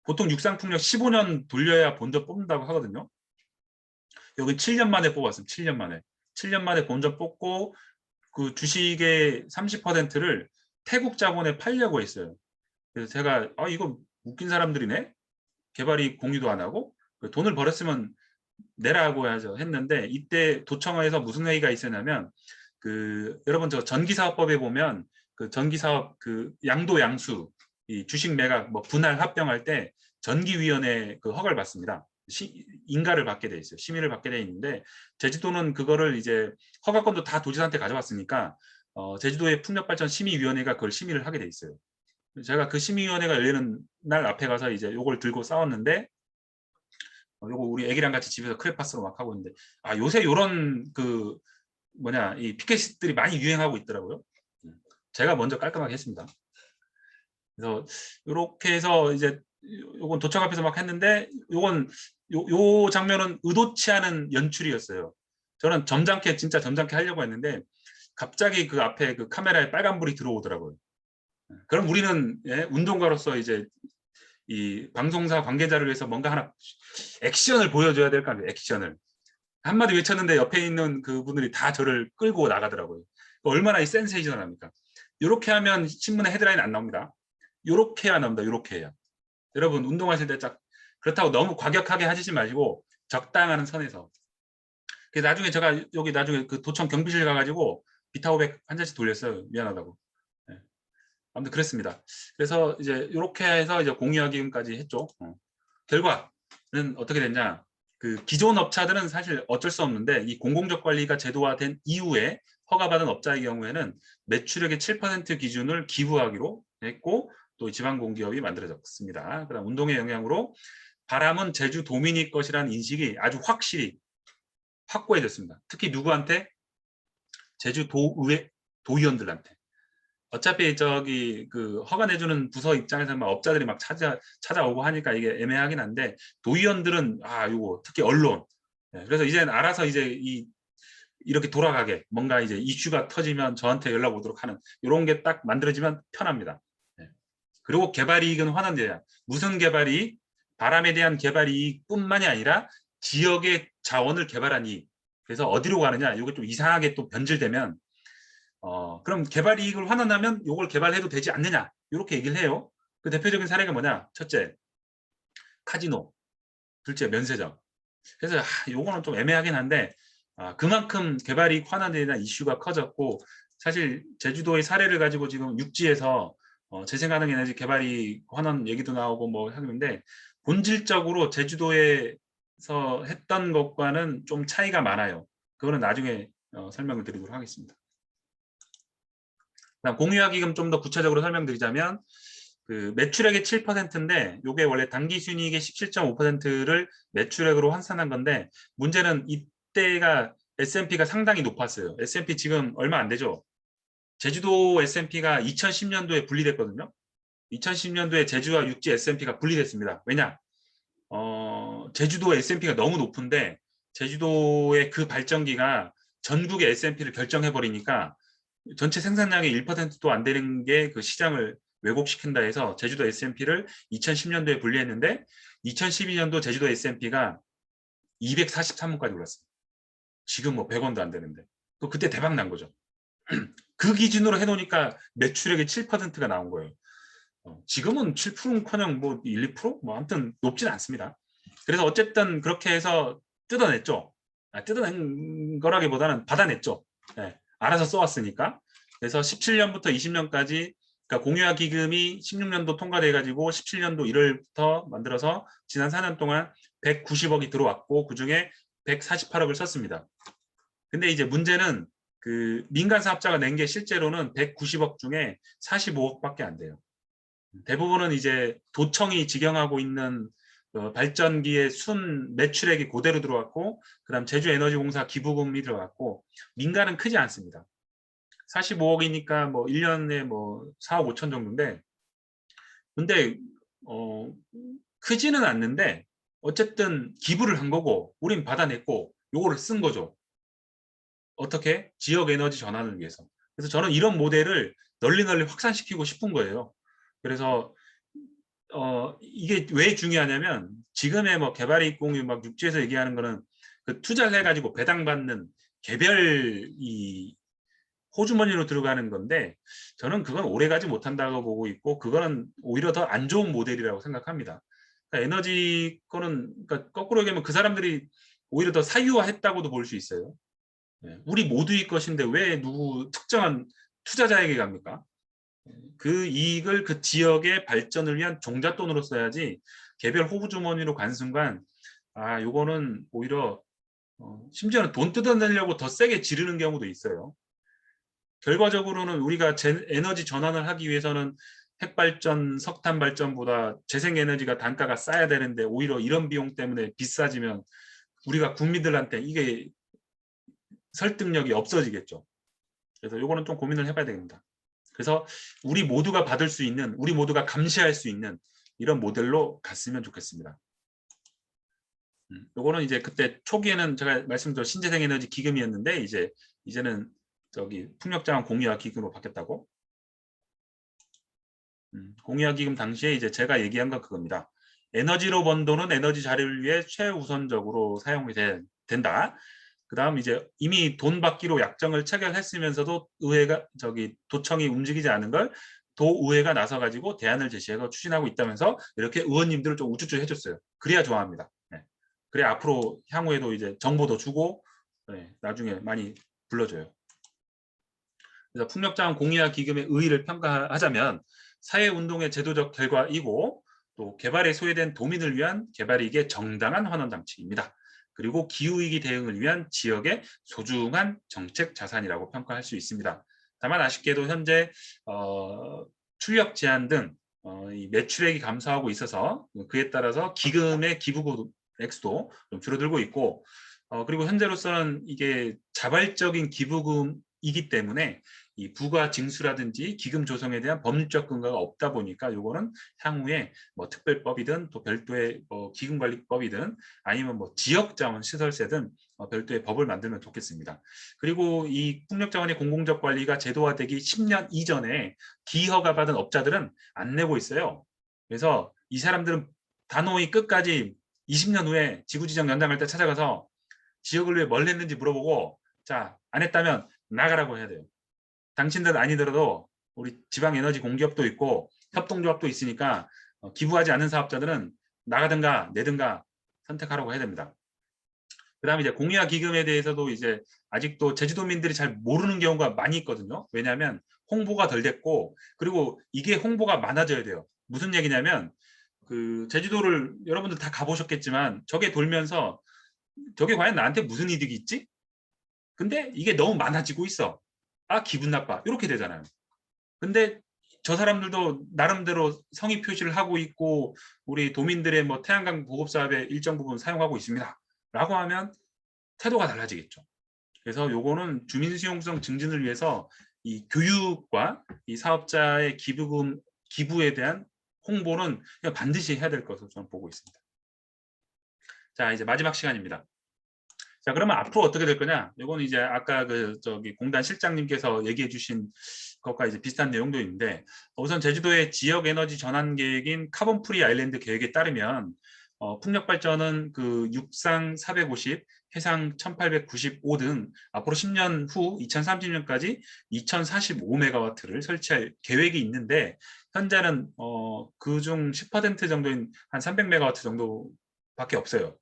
S2: 보통 육상풍력 15년 돌려야 본전 뽑는다고 하거든요. 여기 7년 만에 뽑았어요. 7년 만에. 7년 만에 본전 뽑고 그 주식의 30%를 태국 자본에 팔려고 했어요. 그래서 제가 이거 웃긴 사람들이네. 개발이 공유도 안 하고 돈을 벌었으면 내라고 해야죠 했는데 이때 도청에서 무슨 회의가 있었냐면 여러분 저 전기사업법에 보면 그 전기사업 그 양도 양수 이 주식 매각 뭐 분할 합병할 때 전기위원회 그 허가를 받습니다. 인가를 받게 돼 있어요. 심의를 받게 돼 있는데 제주도는 그거를 이제 허가권도 다 도지사한테 가져왔으니까 제주도의 풍력발전심의위원회가 그걸 심의를 하게 돼 있어요. 제가 그 심의위원회가 열리는 날 앞에 가서 이제 요걸 들고 싸웠는데 요거 우리 애기랑 같이 집에서 크레파스로 막 하고 있는데 요새 요런 이 피켓들이 많이 유행하고 있더라고요. 제가 먼저 깔끔하게 했습니다. 그래서 이렇게 해서 이제 요건 도청 앞에서 막 했는데 요건 요 장면은 의도치 않은 연출이었어요. 저는 진짜 점잖게 하려고 했는데 갑자기 그 앞에 그 카메라에 빨간불이 들어오더라고요. 그럼 우리는 운동가로서 이제 이 방송사 관계자를 위해서 뭔가 하나 액션을 보여줘야 될 거 아니에요. 액션을. 한마디 외쳤는데 옆에 있는 그분들이 다 저를 끌고 나가더라고요. 얼마나 이 센세이션합니까? 이렇게 하면 신문에 헤드라인 안 나옵니다. 이렇게 해야 나옵니다. 이렇게 해야. 여러분 운동하실 때 그렇다고 너무 과격하게 하시지 마시고 적당한 선에서. 그래서 나중에 제가 여기 나중에 그 도청 경비실 가가지고 비타500 한 잔씩 돌렸어요. 미안하다고. 네. 아무튼 그랬습니다. 그래서 이제 이렇게 해서 이제 공유화 기금까지 했죠. 결과는 어떻게 됐냐? 그 기존 업자들은 사실 어쩔 수 없는데 이 공공적 관리가 제도화된 이후에 허가받은 업자의 경우에는 매출액의 7% 기준을 기부하기로 했고 또 지방공기업이 만들어졌습니다. 그다음 운동의 영향으로 바람은 제주도민이 것이라는 인식이 아주 확실히 확고해졌습니다. 특히 누구한테? 제주도의회 도의원들한테. 어차피 그 허가 내주는 부서 입장에서 막 업자들이 막 찾아오고 하니까 이게 애매하긴 한데 도의원들은 요거 특히 언론. 그래서 이제 알아서 이제 이렇게 돌아가게 뭔가 이제 이슈가 터지면 저한테 연락 오도록 하는 이런 게 딱 만들어지면 편합니다. 네. 그리고 개발이익은 환원돼야 무슨 개발이익? 바람에 대한 개발이익뿐만이 아니라 지역의 자원을 개발한 이익. 그래서 어디로 가느냐? 이게 좀 이상하게 또 변질되면 그럼 개발이익을 환원하면 이걸 개발해도 되지 않느냐? 이렇게 얘기를 해요. 그 대표적인 사례가 뭐냐? 첫째, 카지노. 둘째, 면세점. 그래서 요거는 좀 애매하긴 한데 그만큼 개발이익 환원에 대한 이슈가 커졌고 사실 제주도의 사례를 가지고 지금 육지에서 재생가능 에너지 개발이익 환원 얘기도 나오고 뭐 하는데 본질적으로 제주도에서 했던 것과는 좀 차이가 많아요. 그거는 나중에 설명을 드리도록 하겠습니다. 그다음 공유화기금 좀 더 구체적으로 설명드리자면 그 매출액의 7%인데 이게 원래 당기순이익의 17.5%를 매출액으로 환산한 건데 문제는 이때가 S&P가 상당히 높았어요. S&P 지금 얼마 안 되죠. 제주도 S&P가 2010년도에 분리됐거든요. 2010년도에 제주와 육지 S&P가 분리됐습니다. 왜냐? 제주도 S&P가 너무 높은데 제주도의 그 발전기가 전국의 S&P를 결정해버리니까 전체 생산량의 1%도 안 되는 게 그 시장을 왜곡시킨다 해서 제주도 S&P를 2010년도에 분리했는데 2012년도 제주도 S&P가 243원까지 올랐어요. 지금 뭐 100원도 안 되는데. 또 그때 대박 난 거죠. 그 기준으로 해놓으니까 매출액의 7%가 나온 거예요. 지금은 7%커녕 뭐 1, 2%? 뭐 아무튼 높진 않습니다. 그래서 어쨌든 그렇게 해서 뜯어냈죠. 뜯어낸 거라기보다는 받아냈죠. 네, 알아서 써왔으니까. 그래서 17년부터 20년까지 그러니까 공유화 기금이 16년도 통과돼 가지고 17년도 1월부터 만들어서 지난 4년 동안 190억이 들어왔고 그중에 148억을 썼습니다. 근데 이제 문제는 그 민간 사업자가 낸 게 실제로는 190억 중에 45억밖에 안 돼요. 대부분은 이제 도청이 직영하고 있는 발전기의 순 매출액이 그대로 들어왔고 그다음 제주에너지공사 기부금이 들어갔고 민간은 크지 않습니다. 45억이니까 뭐 1년에 뭐 4억 5천 정도인데 근데 크지는 않는데 어쨌든 기부를 한 거고 우린 받아냈고 요거를 쓴 거죠. 어떻게? 지역 에너지 전환을 위해서. 그래서 저는 이런 모델을 널리 확산시키고 싶은 거예요. 그래서 이게 왜 중요하냐면 지금의 뭐 개발이익 공유 막 육지에서 얘기하는 거는 그 투자를 해가지고 배당받는 개별 이 호주머니로 들어가는 건데 저는 그건 오래가지 못한다고 보고 있고 그거는 오히려 더 안 좋은 모델이라고 생각합니다. 그러니까 에너지 거는 그러니까 거꾸로 얘기하면 그 사람들이 오히려 더 사유화했다고도 볼 수 있어요. 우리 모두의 것인데 왜 누구 특정한 투자자에게 갑니까? 그 이익을 그 지역의 발전을 위한 종잣돈으로 써야지 개별 호주머니로 간 순간 요거는 오히려 심지어는 돈 뜯어내려고 더 세게 지르는 경우도 있어요. 결과적으로는 우리가 에너지 전환을 하기 위해서는 핵발전, 석탄 발전보다 재생에너지가 단가가 싸야 되는데 오히려 이런 비용 때문에 비싸지면 우리가 국민들한테 이게 설득력이 없어지겠죠. 그래서 이거는 좀 고민을 해봐야 됩니다. 그래서 우리 모두가 받을 수 있는, 우리 모두가 감시할 수 있는 이런 모델로 갔으면 좋겠습니다. 요거는 이제 그때 초기에는 제가 말씀드린 신재생에너지 기금이었는데 이제는 저기 풍력자원 공유화 기금으로 바뀌었다고. 공유화 기금 당시에 이제 제가 얘기한 건 그겁니다. 에너지로 번 돈은 에너지 자료를 위해 최우선적으로 사용이 된다. 그다음 이제 이미 돈 받기로 약정을 체결했으면서도 의회가 도청이 움직이지 않은 걸 도의회가 나서 가지고 대안을 제시해서 추진하고 있다면서 이렇게 의원님들을 좀 우쭈쭈 해줬어요. 그래야 좋아합니다. 네. 그래 앞으로 향후에도 이제 정보도 주고 나중에 많이 불러줘요. 그래서 풍력자원 공유화 기금의 의의를 평가하자면 사회운동의 제도적 결과이고 또 개발에 소외된 도민을 위한 개발이익의 정당한 환원 장치입니다. 그리고 기후위기 대응을 위한 지역의 소중한 정책 자산이라고 평가할 수 있습니다. 다만 아쉽게도 현재 출력 제한 등 이 매출액이 감소하고 있어서 그에 따라서 기금의 기부 액수도 좀 줄어들고 있고 그리고 현재로서는 이게 자발적인 기부금이기 때문에 이 부과 징수라든지 기금 조성에 대한 법률적 근거가 없다 보니까 이거는 향후에 뭐 특별법이든 또 별도의 기금관리법이든 아니면 뭐 지역자원시설세든 별도의 법을 만들면 좋겠습니다. 그리고 이 풍력자원의 공공적 관리가 제도화되기 10년 이전에 기허가 받은 업자들은 안 내고 있어요. 그래서 이 사람들은 단호히 끝까지 20년 후에 지구지정 연장할 때 찾아가서 지역을 위해 뭘 했는지 물어보고 자, 안 했다면 나가라고 해야 돼요. 당신들 아니더라도 우리 지방에너지 공기업도 있고 협동조합도 있으니까 기부하지 않는 사업자들은 나가든가 내든가 선택하라고 해야 됩니다. 그 다음에 이제 공유화 기금에 대해서도 이제 아직도 제주도민들이 잘 모르는 경우가 많이 있거든요. 왜냐하면 홍보가 덜 됐고 그리고 이게 홍보가 많아져야 돼요. 무슨 얘기냐면 그 제주도를 여러분들 다 가보셨겠지만 저게 돌면서 저게 과연 나한테 무슨 이득이 있지? 근데 이게 너무 많아지고 있어. 아 기분 나빠. 이렇게 되잖아요. 근데 저 사람들도 나름대로 성의 표시를 하고 있고 우리 도민들의 뭐 태양광 보급 사업에 일정 부분 사용하고 있습니다. 라고 하면 태도가 달라지겠죠. 그래서 요거는 주민 수용성 증진을 위해서 이 교육과 이 사업자의 기부에 대한 홍보는 그냥 반드시 해야 될 것으로 저는 보고 있습니다. 자, 이제 마지막 시간입니다. 자, 그러면 앞으로 어떻게 될 거냐? 이거는 이제 아까 그 저기 공단 실장님께서 얘기해 주신 것과 이제 비슷한 내용도 있는데 우선 제주도의 지역 에너지 전환 계획인 카본 프리 아일랜드 계획에 따르면 풍력 발전은 그 육상 450, 해상 1895 등 앞으로 10년 후 2030년까지 2045메가와트를 설치할 계획이 있는데 현재는 그중 10% 정도인 한 300메가와트 정도밖에 없어요.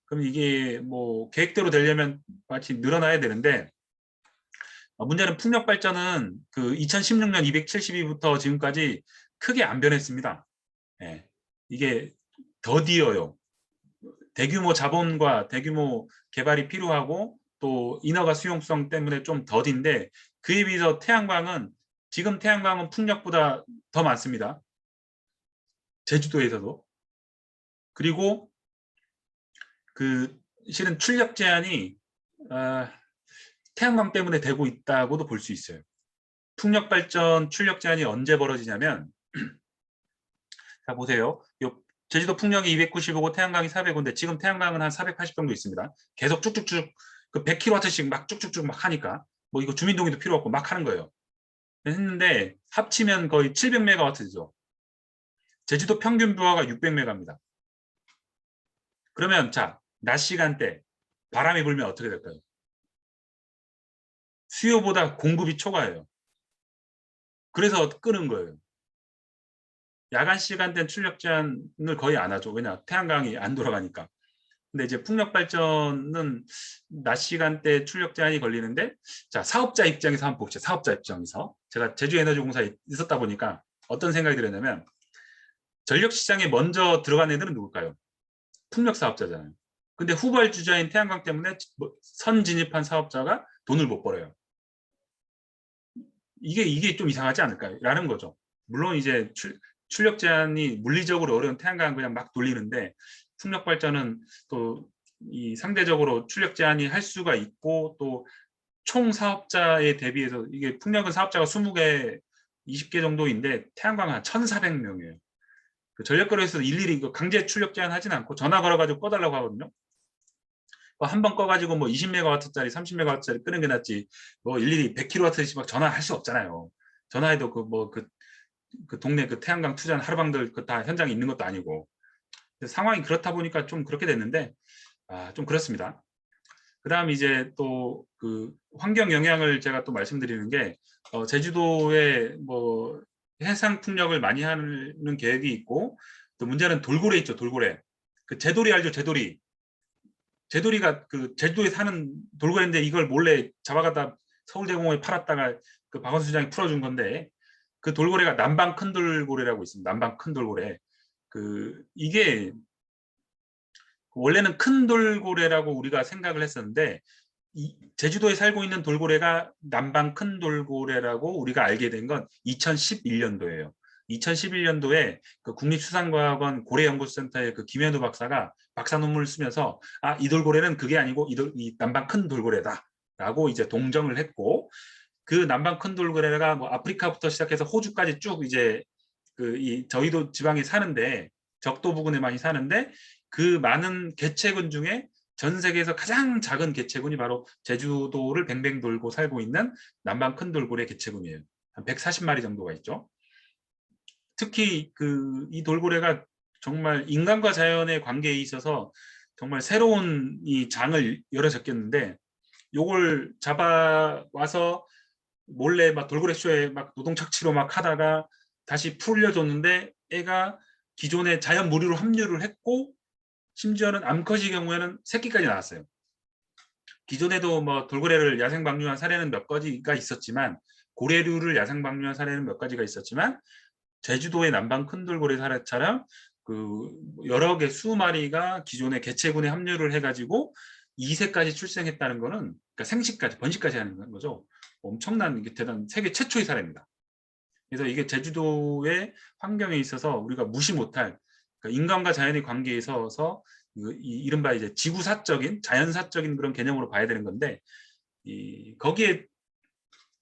S2: 그럼 이게 뭐 계획대로 되려면 마치 늘어나야 되는데 문제는 풍력 발전은 그 2016년 272부터 지금까지 크게 안 변했습니다. 예, 이게 더디어요. 대규모 자본과 대규모 개발이 필요하고 또 인허가 수용성 때문에 좀 더딘데 그에 비해서 태양광은 지금 태양광은 풍력보다 더 많습니다. 제주도에서도. 그리고 그 실은 출력 제한이 태양광 때문에 되고 있다고도 볼 수 있어요. 풍력 발전 출력 제한이 언제 벌어지냐면 자 보세요. 제주도 풍력이 295고 태양광이 405인데 지금 태양광은 한 480 정도 있습니다. 계속 쭉쭉쭉 그 100kW씩 막 쭉쭉쭉 막 하니까 뭐 이거 주민 동의도 필요 없고 막 하는 거예요. 했는데 합치면 거의 700메가와트죠. 제주도 평균 부하가 600메가입니다. 그러면 자, 낮 시간대 바람이 불면 어떻게 될까요? 수요보다 공급이 초과해요. 그래서 끄는 거예요. 야간 시간대는 출력 제한을 거의 안 하죠. 왜냐? 태양광이 안 돌아가니까. 근데 이제 풍력 발전은 낮 시간대 출력 제한이 걸리는데 자, 사업자 입장에서 한번 봅시다. 사업자 입장에서. 제가 제주에너지공사에 있었다 보니까 어떤 생각이 들었냐면 전력 시장에 먼저 들어간 애들은 누굴까요? 풍력 사업자잖아요. 근데 후발주자인 태양광 때문에 선 진입한 사업자가 돈을 못 벌어요. 이게 좀 이상하지 않을까요? 라는 거죠. 물론 이제 출력 제한이 물리적으로 어려운 태양광 그냥 막 돌리는데 풍력 발전은 또 이 상대적으로 출력 제한이 할 수가 있고 또 총 사업자에 대비해서 이게 풍력은 사업자가 20개, 20개 정도인데 태양광은 한 1,400명이에요. 그 전력거래에서 일일이 강제 출력 제한 하진 않고 전화 걸어가지고 꺼달라고 하거든요. 한 번 꺼가지고 뭐 20메가와트짜리, 30메가와트짜리 끄는 게 낫지. 뭐 일일이 100kW씩 막 전화할 수 없잖아요. 전화해도 그 동네 그 태양광 투자한 하루방들 그 다 현장에 있는 것도 아니고. 상황이 그렇다 보니까 좀 그렇게 됐는데, 좀 그렇습니다. 그 다음 이제 또 그 환경 영향을 제가 또 말씀드리는 게, 제주도에 뭐 해상 풍력을 많이 하는 계획이 있고, 또 문제는 돌고래 있죠, 돌고래. 그 제돌이 알죠, 제돌이. 제돌이가 그 제주도에 사는 돌고래인데 이걸 몰래 잡아가다 서울대공원에 팔았다가 그 박원순 시장이 풀어준 건데 그 돌고래가 남방 큰 돌고래라고 있습니다. 남방 큰 돌고래. 이게 원래는 큰 돌고래라고 우리가 생각을 했었는데 제주도에 살고 있는 돌고래가 남방 큰 돌고래라고 우리가 알게 된 건 2011년도예요. 2011년도에 그 국립수산과학원 고래연구센터의 그 김현우 박사가 박사 논문을 쓰면서 이 돌고래는 그게 아니고 이 남방 큰 돌고래다라고 이제 동정을 했고 그 남방 큰 돌고래가 뭐 아프리카부터 시작해서 호주까지 쭉 이제 이 저희도 지방에 사는데 적도 부근에 많이 사는데 그 많은 개체군 중에 전 세계에서 가장 작은 개체군이 바로 제주도를 뱅뱅 돌고 살고 있는 남방 큰 돌고래 개체군이에요. 한 140마리 정도가 있죠. 특히 이 돌고래가 정말 인간과 자연의 관계에 있어서 정말 새로운 이 장을 열어졌겠는데, 요걸 잡아와서 몰래 막 돌고래 쇼에 막 노동착취로 막 하다가 다시 풀려줬는데, 애가 기존에 자연 무리로 합류를 했고, 심지어는 암컷의 경우에는 새끼까지 나왔어요. 기존에도 뭐 돌고래를 야생 방류한 사례는 몇 가지가 있었지만, 고래류를 야생 방류한 사례는 몇 가지가 있었지만, 제주도의 남방 큰 돌고래 사례처럼 여러 개 수마리가 기존의 개체군에 합류를 해가지고 2세까지 출생했다는 거는, 그러니까 생식까지 번식까지 하는 거죠. 엄청난 대단 세계 최초의 사례입니다. 그래서 이게 제주도의 환경에 있어서 우리가 무시 못할, 그러니까 인간과 자연의 관계에 있어서 이른바 이제 지구사적인 자연사적인 그런 개념으로 봐야 되는 건데, 거기에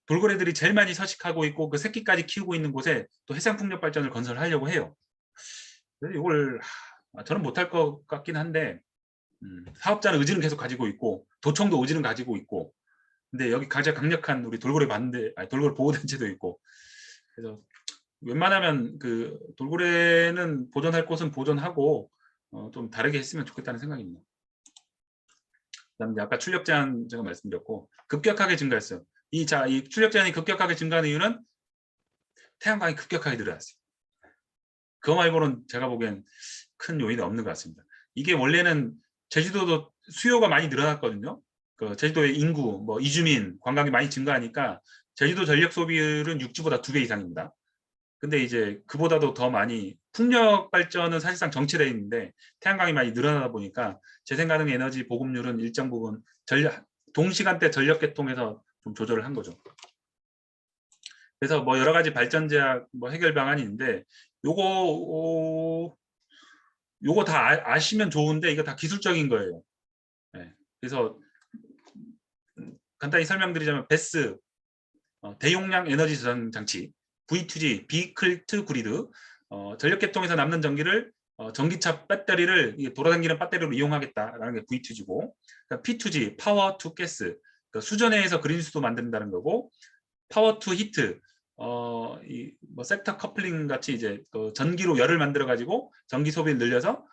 S2: 돌고래들이 제일 많이 서식하고 있고 그 새끼까지 키우고 있는 곳에 또 해상풍력 발전을 건설하려고 해요. 그래서 이걸 저는 못할 것 같긴 한데, 사업자는 의지는 계속 가지고 있고 도청도 의지는 가지고 있고, 근데 여기 가장 강력한 우리 돌고래 돌고래 보호단체도 있고, 그래서 웬만하면 돌고래는 보존할 곳은 보존하고 좀 다르게 했으면 좋겠다는 생각입니다. 그다음에 아까 출력 제한 제가 말씀드렸고 급격하게 증가했어요. 이 출력 제한이 급격하게 증가하는 이유는 태양광이 급격하게 늘어났어요. 그거 말고는 제가 보기엔 큰 요인은 없는 것 같습니다. 이게 원래는 제주도도 수요가 많이 늘어났거든요. 제주도의 인구, 이주민, 관광이 많이 증가하니까 제주도 전력 소비율은 육지보다 2배 이상입니다. 근데 이제 그보다도 더 많이 풍력 발전은 사실상 정체되어 있는데 태양광이 많이 늘어나다 보니까 재생가능 에너지 보급률은 일정 부분 동시간대 전력 개통에서 좀 조절을 한 거죠. 그래서 여러 가지 발전 제약 해결 방안이 있는데 요거 다 아시면 좋은데 이거 다 기술적인 거예요. 네. 그래서 간단히 설명드리자면 베스 대용량 에너지 저장 장치, V2G Vehicle to Grid, 전력 개통에서 남는 전기를 전기차 배터리를 돌아다니는 배터리로 이용하겠다라는 게 V2G고, P2G Power to Gas, 수전해에서 그린수도 만든다는 거고, Power to Heat, 섹터 커플링 같이 이제 전기로 열을 만들어 가지고 전기 소비를 늘려서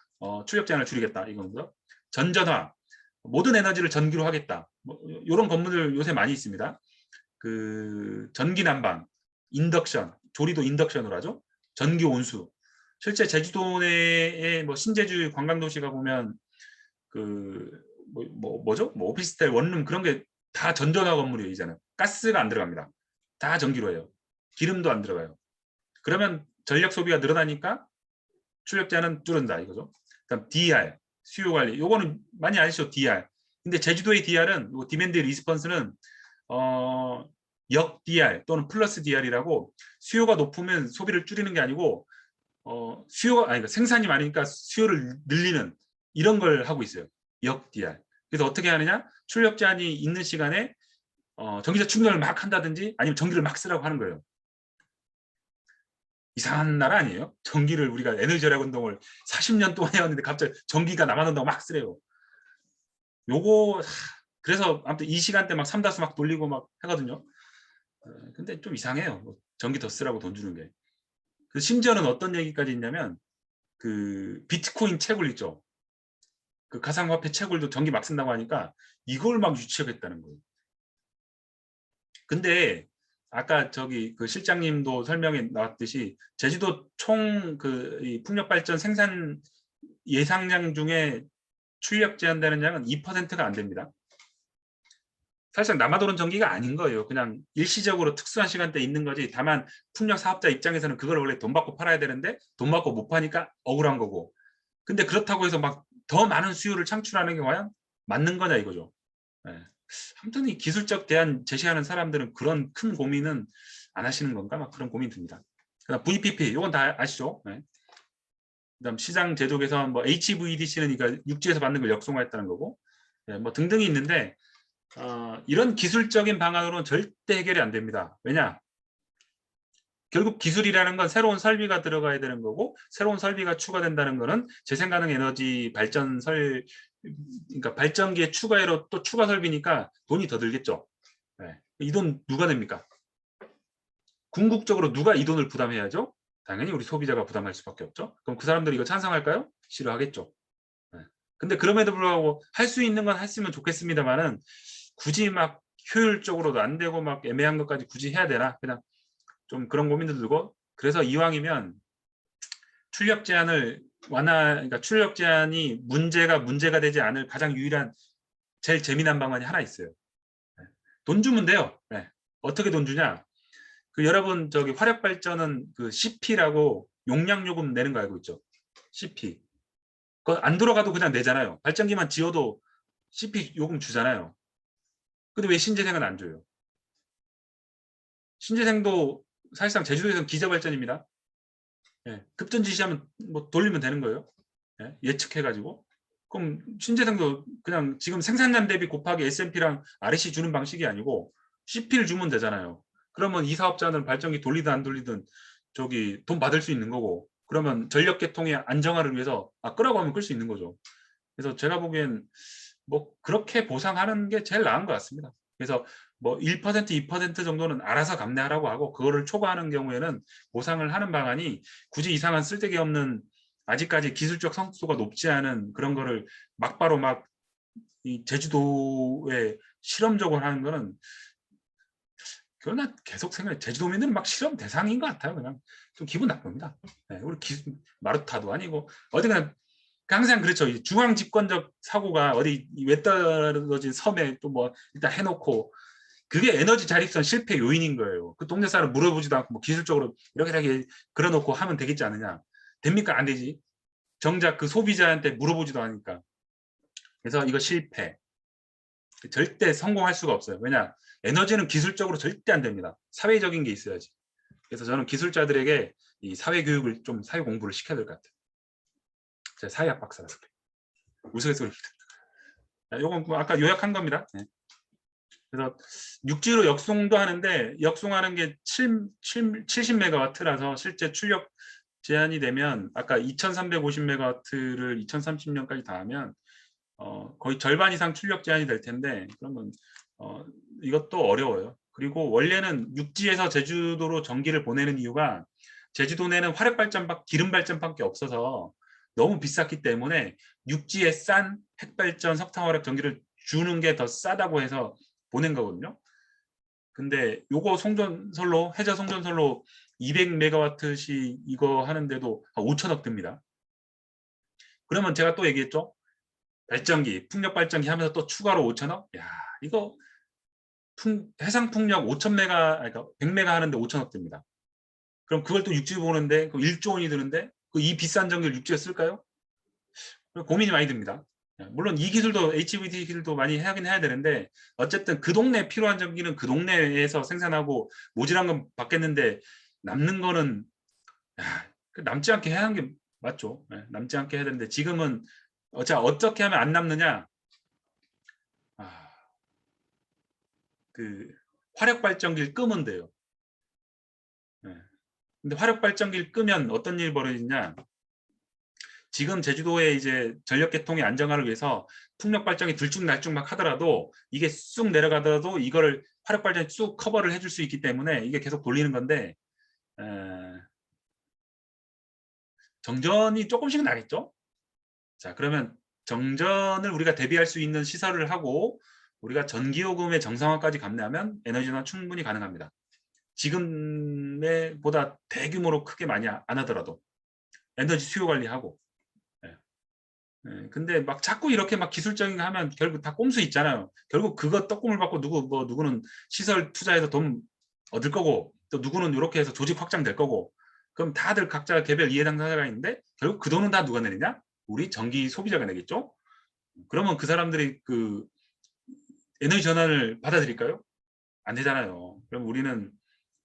S2: 출력 제한을 줄이겠다 이거고요. 전전화, 모든 에너지를 전기로 하겠다. 이런 건물들 요새 많이 있습니다. 전기 난방, 인덕션, 조리도 인덕션으로 하죠. 전기 온수. 실제 제주도 내에 신제주 관광도시가 보면 뭐죠? 오피스텔, 원룸 그런 게 다 전전화 건물이에요. 이제는 가스가 안 들어갑니다. 다 전기로 해요. 기름도 안 들어가요. 그러면 전력 소비가 늘어나니까 출력 제한은 줄은다 이거죠. 그다음 DR, 수요 관리. 요거는 많이 아시죠? DR. 근데 제주도의 DR은 디맨드 리스폰스는 역 DR 또는 플러스 DR이라고 수요가 높으면 소비를 줄이는 게 아니고 그러니까 생산이 많으니까 수요를 늘리는 이런 걸 하고 있어요. 역 DR. 그래서 어떻게 하느냐? 출력 제한이 있는 시간에 전기차 충전을 막 한다든지 아니면 전기를 막 쓰라고 하는 거예요. 이상한 나라 아니에요? 전기를 우리가 에너지 절약 운동을 40년 동안 해왔는데 갑자기 전기가 남아난다고 막 쓰래요. 요거 그래서 아무튼 이 시간대 막 삼다수 막 돌리고 막 하거든요. 근데 좀 이상해요. 전기 더 쓰라고 돈 주는 게. 심지어는 어떤 얘기까지 있냐면 비트코인 채굴 있죠. 가상화폐 채굴도 전기 막 쓴다고 하니까 이걸 막 유치하겠다는 거예요. 근데 아까 실장님도 설명에 나왔듯이 제주도 총 이 풍력 발전 생산 예상량 중에 출력 제한되는 양은 2%가 안 됩니다. 사실상 남아도는 전기가 아닌 거예요. 그냥 일시적으로 특수한 시간대에 있는 거지. 다만 풍력 사업자 입장에서는 그걸 원래 돈 받고 팔아야 되는데 돈 받고 못 파니까 억울한 거고. 근데 그렇다고 해서 막 더 많은 수요를 창출하는 게 과연 맞는 거냐 이거죠. 네. 아무튼 이 기술적 대안 제시하는 사람들은 그런 큰 고민은 안 하시는 건가? 막 그런 고민 듭니다. 그다음 VPP, 이건 다 아시죠? 네. 그다음 시장 제조 개선, HVDC는 그러니까 육지에서 받는 걸 역송화했다는 거고, 네, 등등이 있는데 이런 기술적인 방안으로는 절대 해결이 안 됩니다. 왜냐? 결국 기술이라는 건 새로운 설비가 들어가야 되는 거고 새로운 설비가 추가된다는 거는 재생가능 에너지 발전 그러니까 발전기에 추가로 또 추가 설비니까 돈이 더 들겠죠. 네. 이 돈 누가 냅니까? 궁극적으로 누가 이 돈을 부담해야죠? 당연히 우리 소비자가 부담할 수밖에 없죠. 그럼 그 사람들이 이거 찬성할까요? 싫어하겠죠. 네. 근데 그럼에도 불구하고 할 수 있는 건 했으면 좋겠습니다만은 굳이 막 효율적으로도 안 되고 막 애매한 것까지 굳이 해야 되나? 그냥 좀 그런 고민도 들고, 그래서 이왕이면 출력 제한을 그러니까 출력 제한이 문제가 되지 않을 가장 유일한 제일 재미난 방안이 하나 있어요. 네. 돈 주면 돼요. 네. 어떻게 돈 주냐? 그 여러분 저기 화력 발전은 그 CP라고 용량 요금 내는 거 알고 있죠? CP. 그거 안 들어가도 그냥 내잖아요. 발전기만 지어도 CP 요금 주잖아요. 근데 왜 신재생은 안 줘요? 신재생도 사실상 제주도에서는 기자 발전입니다. 예, 급전 지시하면 뭐 돌리면 되는 거예요. 예, 예측해가지고. 그럼 신재생도 그냥 지금 생산량 대비 곱하기 S&P랑 REC 주는 방식이 아니고 CP를 주면 되잖아요. 그러면 이 사업자는 발전기 돌리든 안 돌리든 저기 돈 받을 수 있는 거고, 그러면 전력 계통의 안정화를 위해서 끄라고 하면 끌 수 있는 거죠. 그래서 제가 보기엔 뭐 그렇게 보상하는 게 제일 나은 것 같습니다. 그래서 뭐 1%, 2% 정도는 알아서 감내하라고 하고, 그거를 초과하는 경우에는 보상을 하는 방안이, 굳이 이상한 쓸데기 없는 아직까지 기술적 성숙도가 높지 않은 그런 거를 막바로 막 이 제주도에 실험적으로 하는 거는, 그러나 계속 생각해, 제주도민들은 막 실험 대상인 것 같아요. 그냥 좀 기분 나쁩니다. 네, 우리 마루타도 아니고 어디 그냥 항상 그렇죠. 이 중앙 집권적 사고가 어디 외떨어진 섬에 또 뭐 일단 해놓고, 그게 에너지 자립선 실패 요인인 거예요. 그 동네 사람 물어보지도 않고 뭐 기술적으로 이렇게 그려놓고 하면 되겠지 않느냐. 됩니까? 안 되지. 정작 그 소비자한테 물어보지도 않으니까. 그래서 이거 실패. 절대 성공할 수가 없어요. 왜냐? 에너지는 기술적으로 절대 안 됩니다. 사회적인 게 있어야지. 그래서 저는 기술자들에게 이 사회 교육을 좀, 사회 공부를 시켜야 될 것 같아요. 제가 사회학 박사라서 그래요. 우스갯소리입니다. 요건 뭐 아까 요약한 겁니다. 네. 그래서 육지로 역송도 하는데, 역송하는 게 70메가와트라서 실제 출력 제한이 되면, 아까 2350메가와트를 2030년까지 다 하면 거의 절반 이상 출력 제한이 될 텐데, 그러면 이것도 어려워요. 그리고 원래는 육지에서 제주도로 전기를 보내는 이유가, 제주도 내는 화력 발전밖, 기름 발전밖에 없어서 너무 비쌌기 때문에 육지에 싼 핵발전, 석탄 화력 전기를 주는 게 더 싸다고 해서 보낸 거거든요. 근데 요거 송전설로, 해저 송전설로 200메가와트씩 이거 하는데도 5천억 듭니다. 그러면 제가 또 얘기했죠. 발전기, 풍력 발전기 하면서 또 추가로 5천억? 야, 이거 해상 풍력 5천메가, 그러니까 100메가 하는데 5천억 듭니다. 그럼 그걸 또 육지 보는데 1조 원이 드는데 이 비싼 전기를 육지에 쓸까요? 고민이 많이 듭니다. 물론 이 기술도, HVT 기술도 많이 하긴 해야 되는데, 어쨌든 그 동네에 필요한 전기는 그 동네에서 생산하고 모질한 건 받겠는데, 남는 거는 남지 않게 해야 하는 게 맞죠. 남지 않게 해야 되는데, 지금은 어떻게 하면 안 남느냐? 그 화력 발전기를 끄면 돼요. 근데 화력 발전기를 끄면 어떤 일이 벌어지냐? 지금 제주도에 이제 전력 계통의 안정화를 위해서 풍력 발전이 들쭉날쭉 막 하더라도, 이게 쑥 내려가더라도 이거를 화력 발전이 쑥 커버를 해줄 수 있기 때문에 이게 계속 돌리는 건데, 정전이 조금씩 나겠죠. 자, 그러면 정전을 우리가 대비할 수 있는 시설을 하고, 우리가 전기요금의 정상화까지 감내하면 에너지는 충분히 가능합니다. 지금의 보다 대규모로 크게 많이 안 하더라도 에너지 수요 관리하고. 근데 막 자꾸 이렇게 막 기술적인 거 하면 결국 다 꼼수 있잖아요. 결국 그거 떡고물 받고 누구는 시설 투자해서 돈 얻을 거고, 또 누구는 이렇게 해서 조직 확장될 거고, 그럼 다들 각자 개별 이해 당사자가 있는데 결국 그 돈은 다 누가 내느냐? 우리 전기 소비자가 내겠죠. 그러면 그 사람들이 그 에너지 전환을 받아들일까요? 안 되잖아요. 그럼 우리는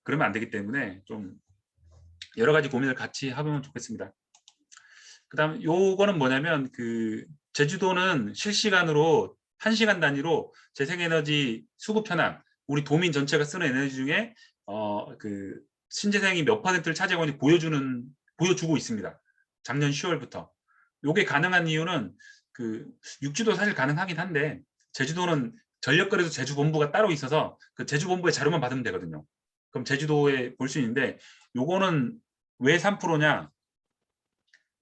S2: 그러면 안 되기 때문에 좀 여러 가지 고민을 같이 해보면 좋겠습니다. 그다음 요거는 뭐냐면, 그 제주도는 실시간으로 1시간 단위로 재생에너지 수급 현황, 우리 도민 전체가 쓰는 에너지 중에 그 신재생이 몇 퍼센트를 차지하고 보여주고 있습니다. 작년 10월부터. 요게 가능한 이유는 그 육지도 사실 가능하긴 한데 제주도는 전력거래소 제주본부가 따로 있어서 그 제주본부의 자료만 받으면 되거든요. 그럼 제주도에 볼 수 있는데 요거는 왜 3%냐?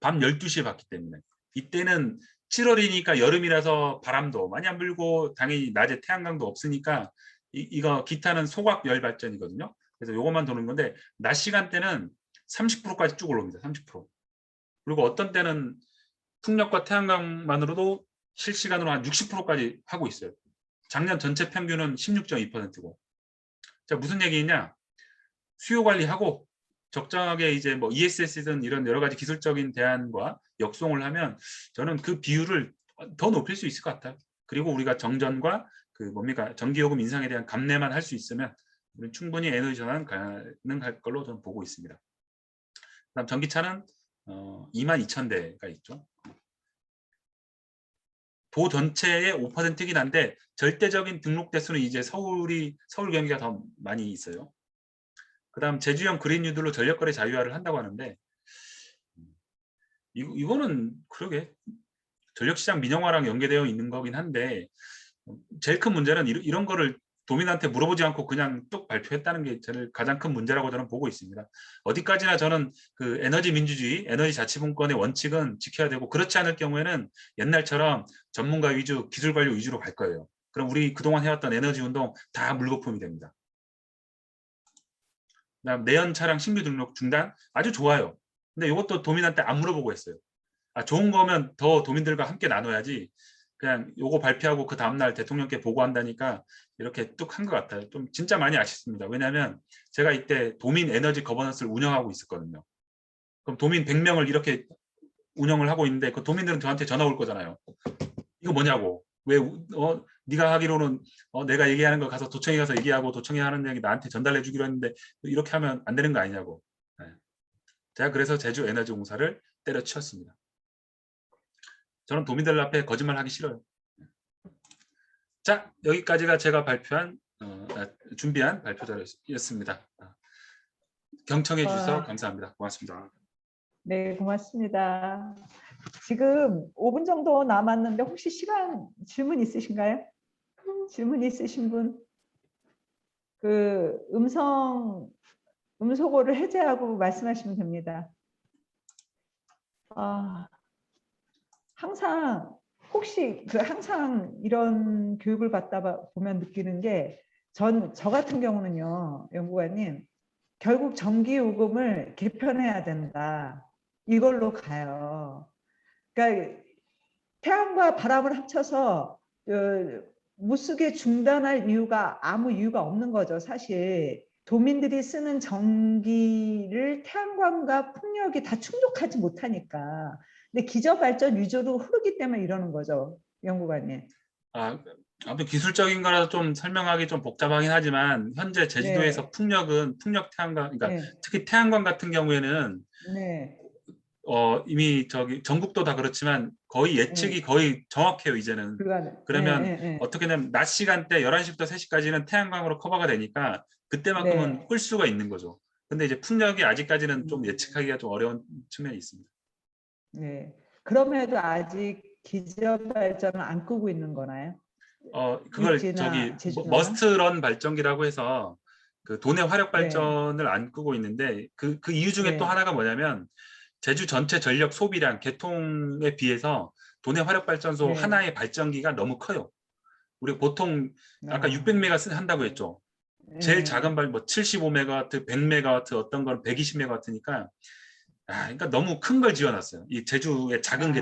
S2: 밤 12시에 받기 때문에. 이때는 7월이니까 여름이라서 바람도 많이 안 불고 당연히 낮에 태양광도 없으니까 이거 기타는 소각열 발전이거든요. 그래서 요것만 도는 건데 낮 시간대는 30%까지 쭉 올라옵니다. 30%. 그리고 어떤 때는 풍력과 태양광만으로도 실시간으로 한 60%까지 하고 있어요. 작년 전체 평균은 16.2%고. 자, 무슨 얘기냐? 수요 관리하고 적정하게 이제 뭐 ESS든 이런 여러 가지 기술적인 대안과 역송을 하면 저는 그 비율을 더 높일 수 있을 것 같아요. 그리고 우리가 정전과 그 뭡니까 전기요금 인상에 대한 감내만 할 수 있으면 우리는 충분히 에너지 전환 가능할 걸로 저는 보고 있습니다. 그다음 전기차는 22,000대가 있죠. 도 전체의 5%이긴 한데 절대적인 등록 대수는 이제 서울 경기가 더 많이 있어요. 그다음 제주형 그린뉴딜로 전력거래 자유화를 한다고 하는데 이거는 그러게 전력시장 민영화랑 연계되어 있는 거긴 한데 제일 큰 문제는 이런 거를 도민한테 물어보지 않고 그냥 뚝 발표했다는 게 저는 가장 큰 문제라고 저는 보고 있습니다. 어디까지나 저는 그 에너지 민주주의, 에너지 자치분권의 원칙은 지켜야 되고 그렇지 않을 경우에는 옛날처럼 전문가 위주, 기술 관료 위주로 갈 거예요. 그럼 우리 그동안 해왔던 에너지 운동 다 물거품이 됩니다. 그다음 내연 차량 신규 등록 중단 아주 좋아요. 근데 이것도 도민한테 안 물어보고 했어요. 좋은 거면 더 도민들과 함께 나눠야지 그냥 요거 발표하고 그 다음날 대통령께 보고한다니까 이렇게 뚝 한 것 같아요. 좀 진짜 많이 아쉽습니다. 왜냐하면 제가 이때 도민 에너지 거버넌스를 운영하고 있었거든요. 그럼 도민 100명을 이렇게 운영을 하고 있는데 그 도민들은 저한테 전화 올 거잖아요. 이거 뭐냐고. 왜 네가 하기로는 내가 얘기하는 거 가서 도청에 가서 얘기하고 도청에 하는 얘기 나한테 전달해 주기로 했는데 이렇게 하면 안 되는 거 아니냐고. 네. 제가 그래서 제주에너지공사를 때려치웠습니다. 저는 도민들 앞에 거짓말하기 싫어요. 자, 여기까지가 제가 준비한 발표 자료였습니다. 경청해 주셔서 감사합니다. 고맙습니다.
S1: 네, 고맙습니다. 지금 5분 정도 남았는데 혹시 질문 있으신가요? 질문 있으신 분? 그 음소거를 해제하고 말씀하시면 됩니다. 항상 이런 교육을 받다 보면 느끼는 게 저 같은 경우는요, 연구관님, 결국 전기요금을 개편해야 된다. 이걸로 가요. 그러니까 태양과 바람을 합쳐서 못 쓰게 중단할 아무 이유가 없는 거죠. 사실 도민들이 쓰는 전기를 태양광과 풍력이 다 충족하지 못하니까. 근데 기저발전 위주로 흐르기 때문에 이러는 거죠, 연구관님.
S2: 아무튼 기술적인 거라서 좀 설명하기 좀 복잡하긴 하지만 현재 제주도에서
S1: 네.
S2: 풍력 태양광, 그러니까
S1: 네.
S2: 특히 태양광 같은 경우에는
S1: 네.
S2: 이미 전국도 다 그렇지만 거의 예측이 거의 정확해요 이제는. 그러면 어떻게 되면 낮 시간대 11시부터 3시까지는 태양광으로 커버가 되니까 그때만큼은 끌 수가 있는 거죠. 근데 이제 풍력이 아직까지는 좀 예측하기가 좀 어려운 측면이 있습니다.
S1: 네. 그럼에도 아직 기저발전을 안 끄고 있는 거나요?
S2: 그걸
S1: 육지나 제주도나?
S2: 머스트런 발전기라고 해서 그 도내 화력
S1: 네.
S2: 발전을 안 끄고 있는데 그 이유 중에 또 하나가 뭐냐면 제주 전체 전력 소비량 개통에 비해서 도내 화력 발전소 하나의 발전기가 너무 커요. 우리 보통 아까 600메가 한다고 했죠. 제일 작은 뭐 75메가와트, 100메가와트, 어떤 건 120메가와트니까 그러니까 너무 큰 걸 지어놨어요. 이 제주의 작은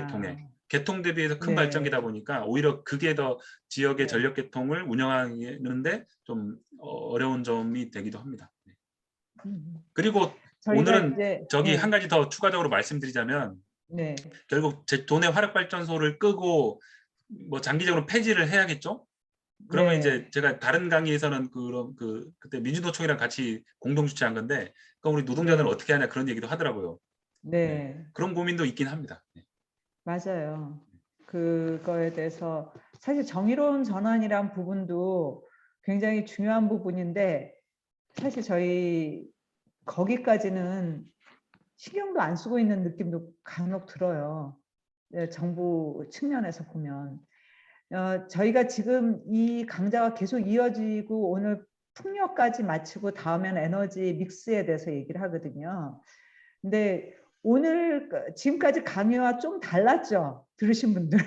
S2: 개통 대비해서 큰 발전기다 보니까 오히려 그게 더 지역의 전력 개통을 운영하는데 좀 어려운 점이 되기도 합니다. 그리고 오늘은 한 가지 더 추가적으로 말씀드리자면 결국 도내 화력 발전소를 끄고 뭐 장기적으로 폐지를 해야겠죠. 그러면 이제 제가 다른 강의에서는 그때 민주노총이랑 같이 공동 주최한 건데 그럼 우리 노동자들은 어떻게 하냐 그런 얘기도 하더라고요. 그런 고민도 있긴 합니다.
S1: 맞아요. 그거에 대해서 사실 정의로운 전환이란 부분도 굉장히 중요한 부분인데 사실 저희 거기까지는 신경도 안 쓰고 있는 느낌도 간혹 들어요. 정부 측면에서 보면 저희가 지금 이 강좌가 계속 이어지고 오늘 풍력까지 마치고 다음에는 에너지 믹스에 대해서 얘기를 하거든요. 근데 오늘 지금까지 강의와 좀 달랐죠? 들으신 분들.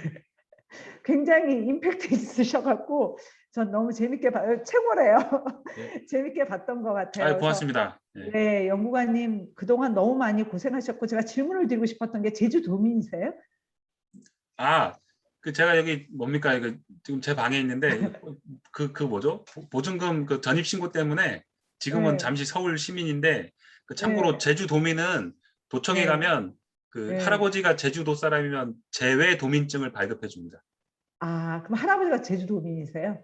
S1: 굉장히 임팩트 있으셔갖고 전 너무 재밌게 최고래요.
S2: 네.
S1: 재밌게 봤던 것 같아요.
S2: 아유, 고맙습니다. 네.
S1: 네, 연구관님 그동안 너무 많이 고생하셨고 제가 질문을 드리고 싶었던 게 제주도민이세요?
S2: 아, 그 제가 여기 뭡니까? 이거 지금 제 방에 있는데 그 뭐죠? 보증금 그 전입 신고 때문에 지금은
S1: 네.
S2: 잠시 서울 시민인데 그 참고로
S1: 네.
S2: 제주도민은 도청에
S1: 네.
S2: 가면 그
S1: 네.
S2: 할아버지가 제주도 사람이면 제외 도민증을 발급해 줍니다.
S1: 아, 그럼 할아버지가 제주도민이세요?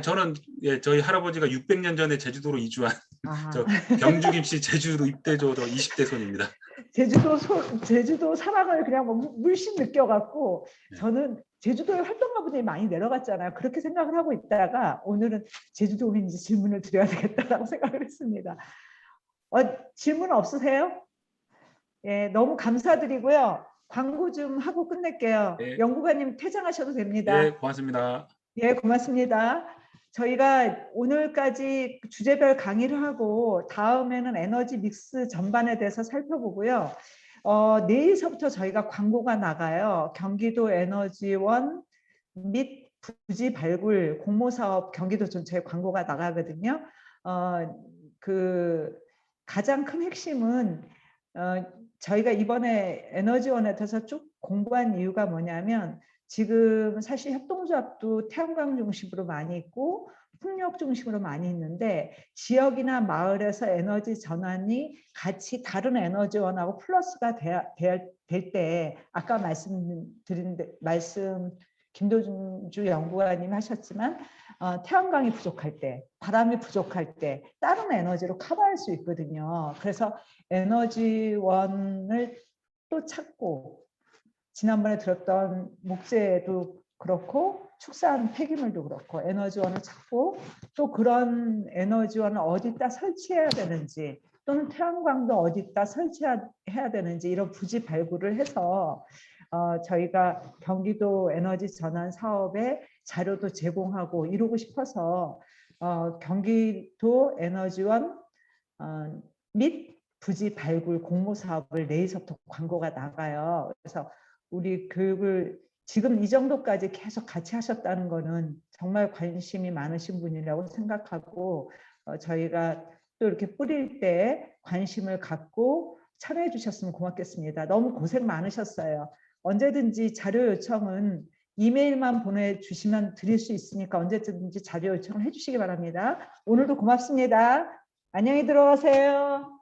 S2: 저는 예, 저희 할아버지가 600년 전에 제주도로 이주한
S1: 아.
S2: 저 경주김씨 제주도 입대조 20대 손입니다.
S1: 제주도 사랑을 그냥 뭐 물씬 느껴갖고
S2: 네.
S1: 저는 제주도에 활동가분들이 많이 내려갔잖아요. 그렇게 생각을 하고 있다가 오늘은 제주도민인지 질문을 드려야 되겠다라고 생각을 했습니다. 질문 없으세요? 예, 너무 감사드리고요. 광고 좀 하고 끝낼게요.
S2: 네.
S1: 연구관님 퇴장하셔도 됩니다.
S2: 네, 고맙습니다.
S1: 예, 고맙습니다. 저희가 오늘까지 주제별 강의를 하고 다음에는 에너지 믹스 전반에 대해서 살펴보고요. 내일서부터 저희가 광고가 나가요. 경기도 에너지원 및 부지 발굴 공모사업 경기도 전체에 광고가 나가거든요. 그 가장 큰 핵심은 저희가 이번에 에너지원에 대해서 쭉 공부한 이유가 뭐냐면 지금 사실 협동조합도 태양광 중심으로 많이 있고 풍력 중심으로 많이 있는데 지역이나 마을에서 에너지 전환이 같이 다른 에너지원하고 플러스가 될 때 아까 말씀 김도주 연구관님 하셨지만 태양광이 부족할 때, 바람이 부족할 때 다른 에너지로 커버할 수 있거든요. 그래서 에너지원을 또 찾고 지난번에 들었던 목재도 그렇고 축산 폐기물도 그렇고 에너지원을 찾고 또 그런 에너지원을 어디다 설치해야 되는지 또는 태양광도 어디다 설치해야 되는지 이런 부지 발굴을 해서 저희가 경기도 에너지 전환 사업에 자료도 제공하고 이루고 싶어서 경기도 에너지원 및 부지 발굴 공모 사업을 내일서부터 광고가 나가요. 그래서 우리 교육을 지금 이 정도까지 계속 같이 하셨다는 거는 정말 관심이 많으신 분이라고 생각하고 저희가 또 이렇게 뿌릴 때 관심을 갖고 참여해 주셨으면 고맙겠습니다. 너무 고생 많으셨어요. 언제든지 자료 요청은 이메일만 보내주시면 드릴 수 있으니까 언제든지 자료 요청을 해주시기 바랍니다. 오늘도 고맙습니다. 안녕히 들어가세요.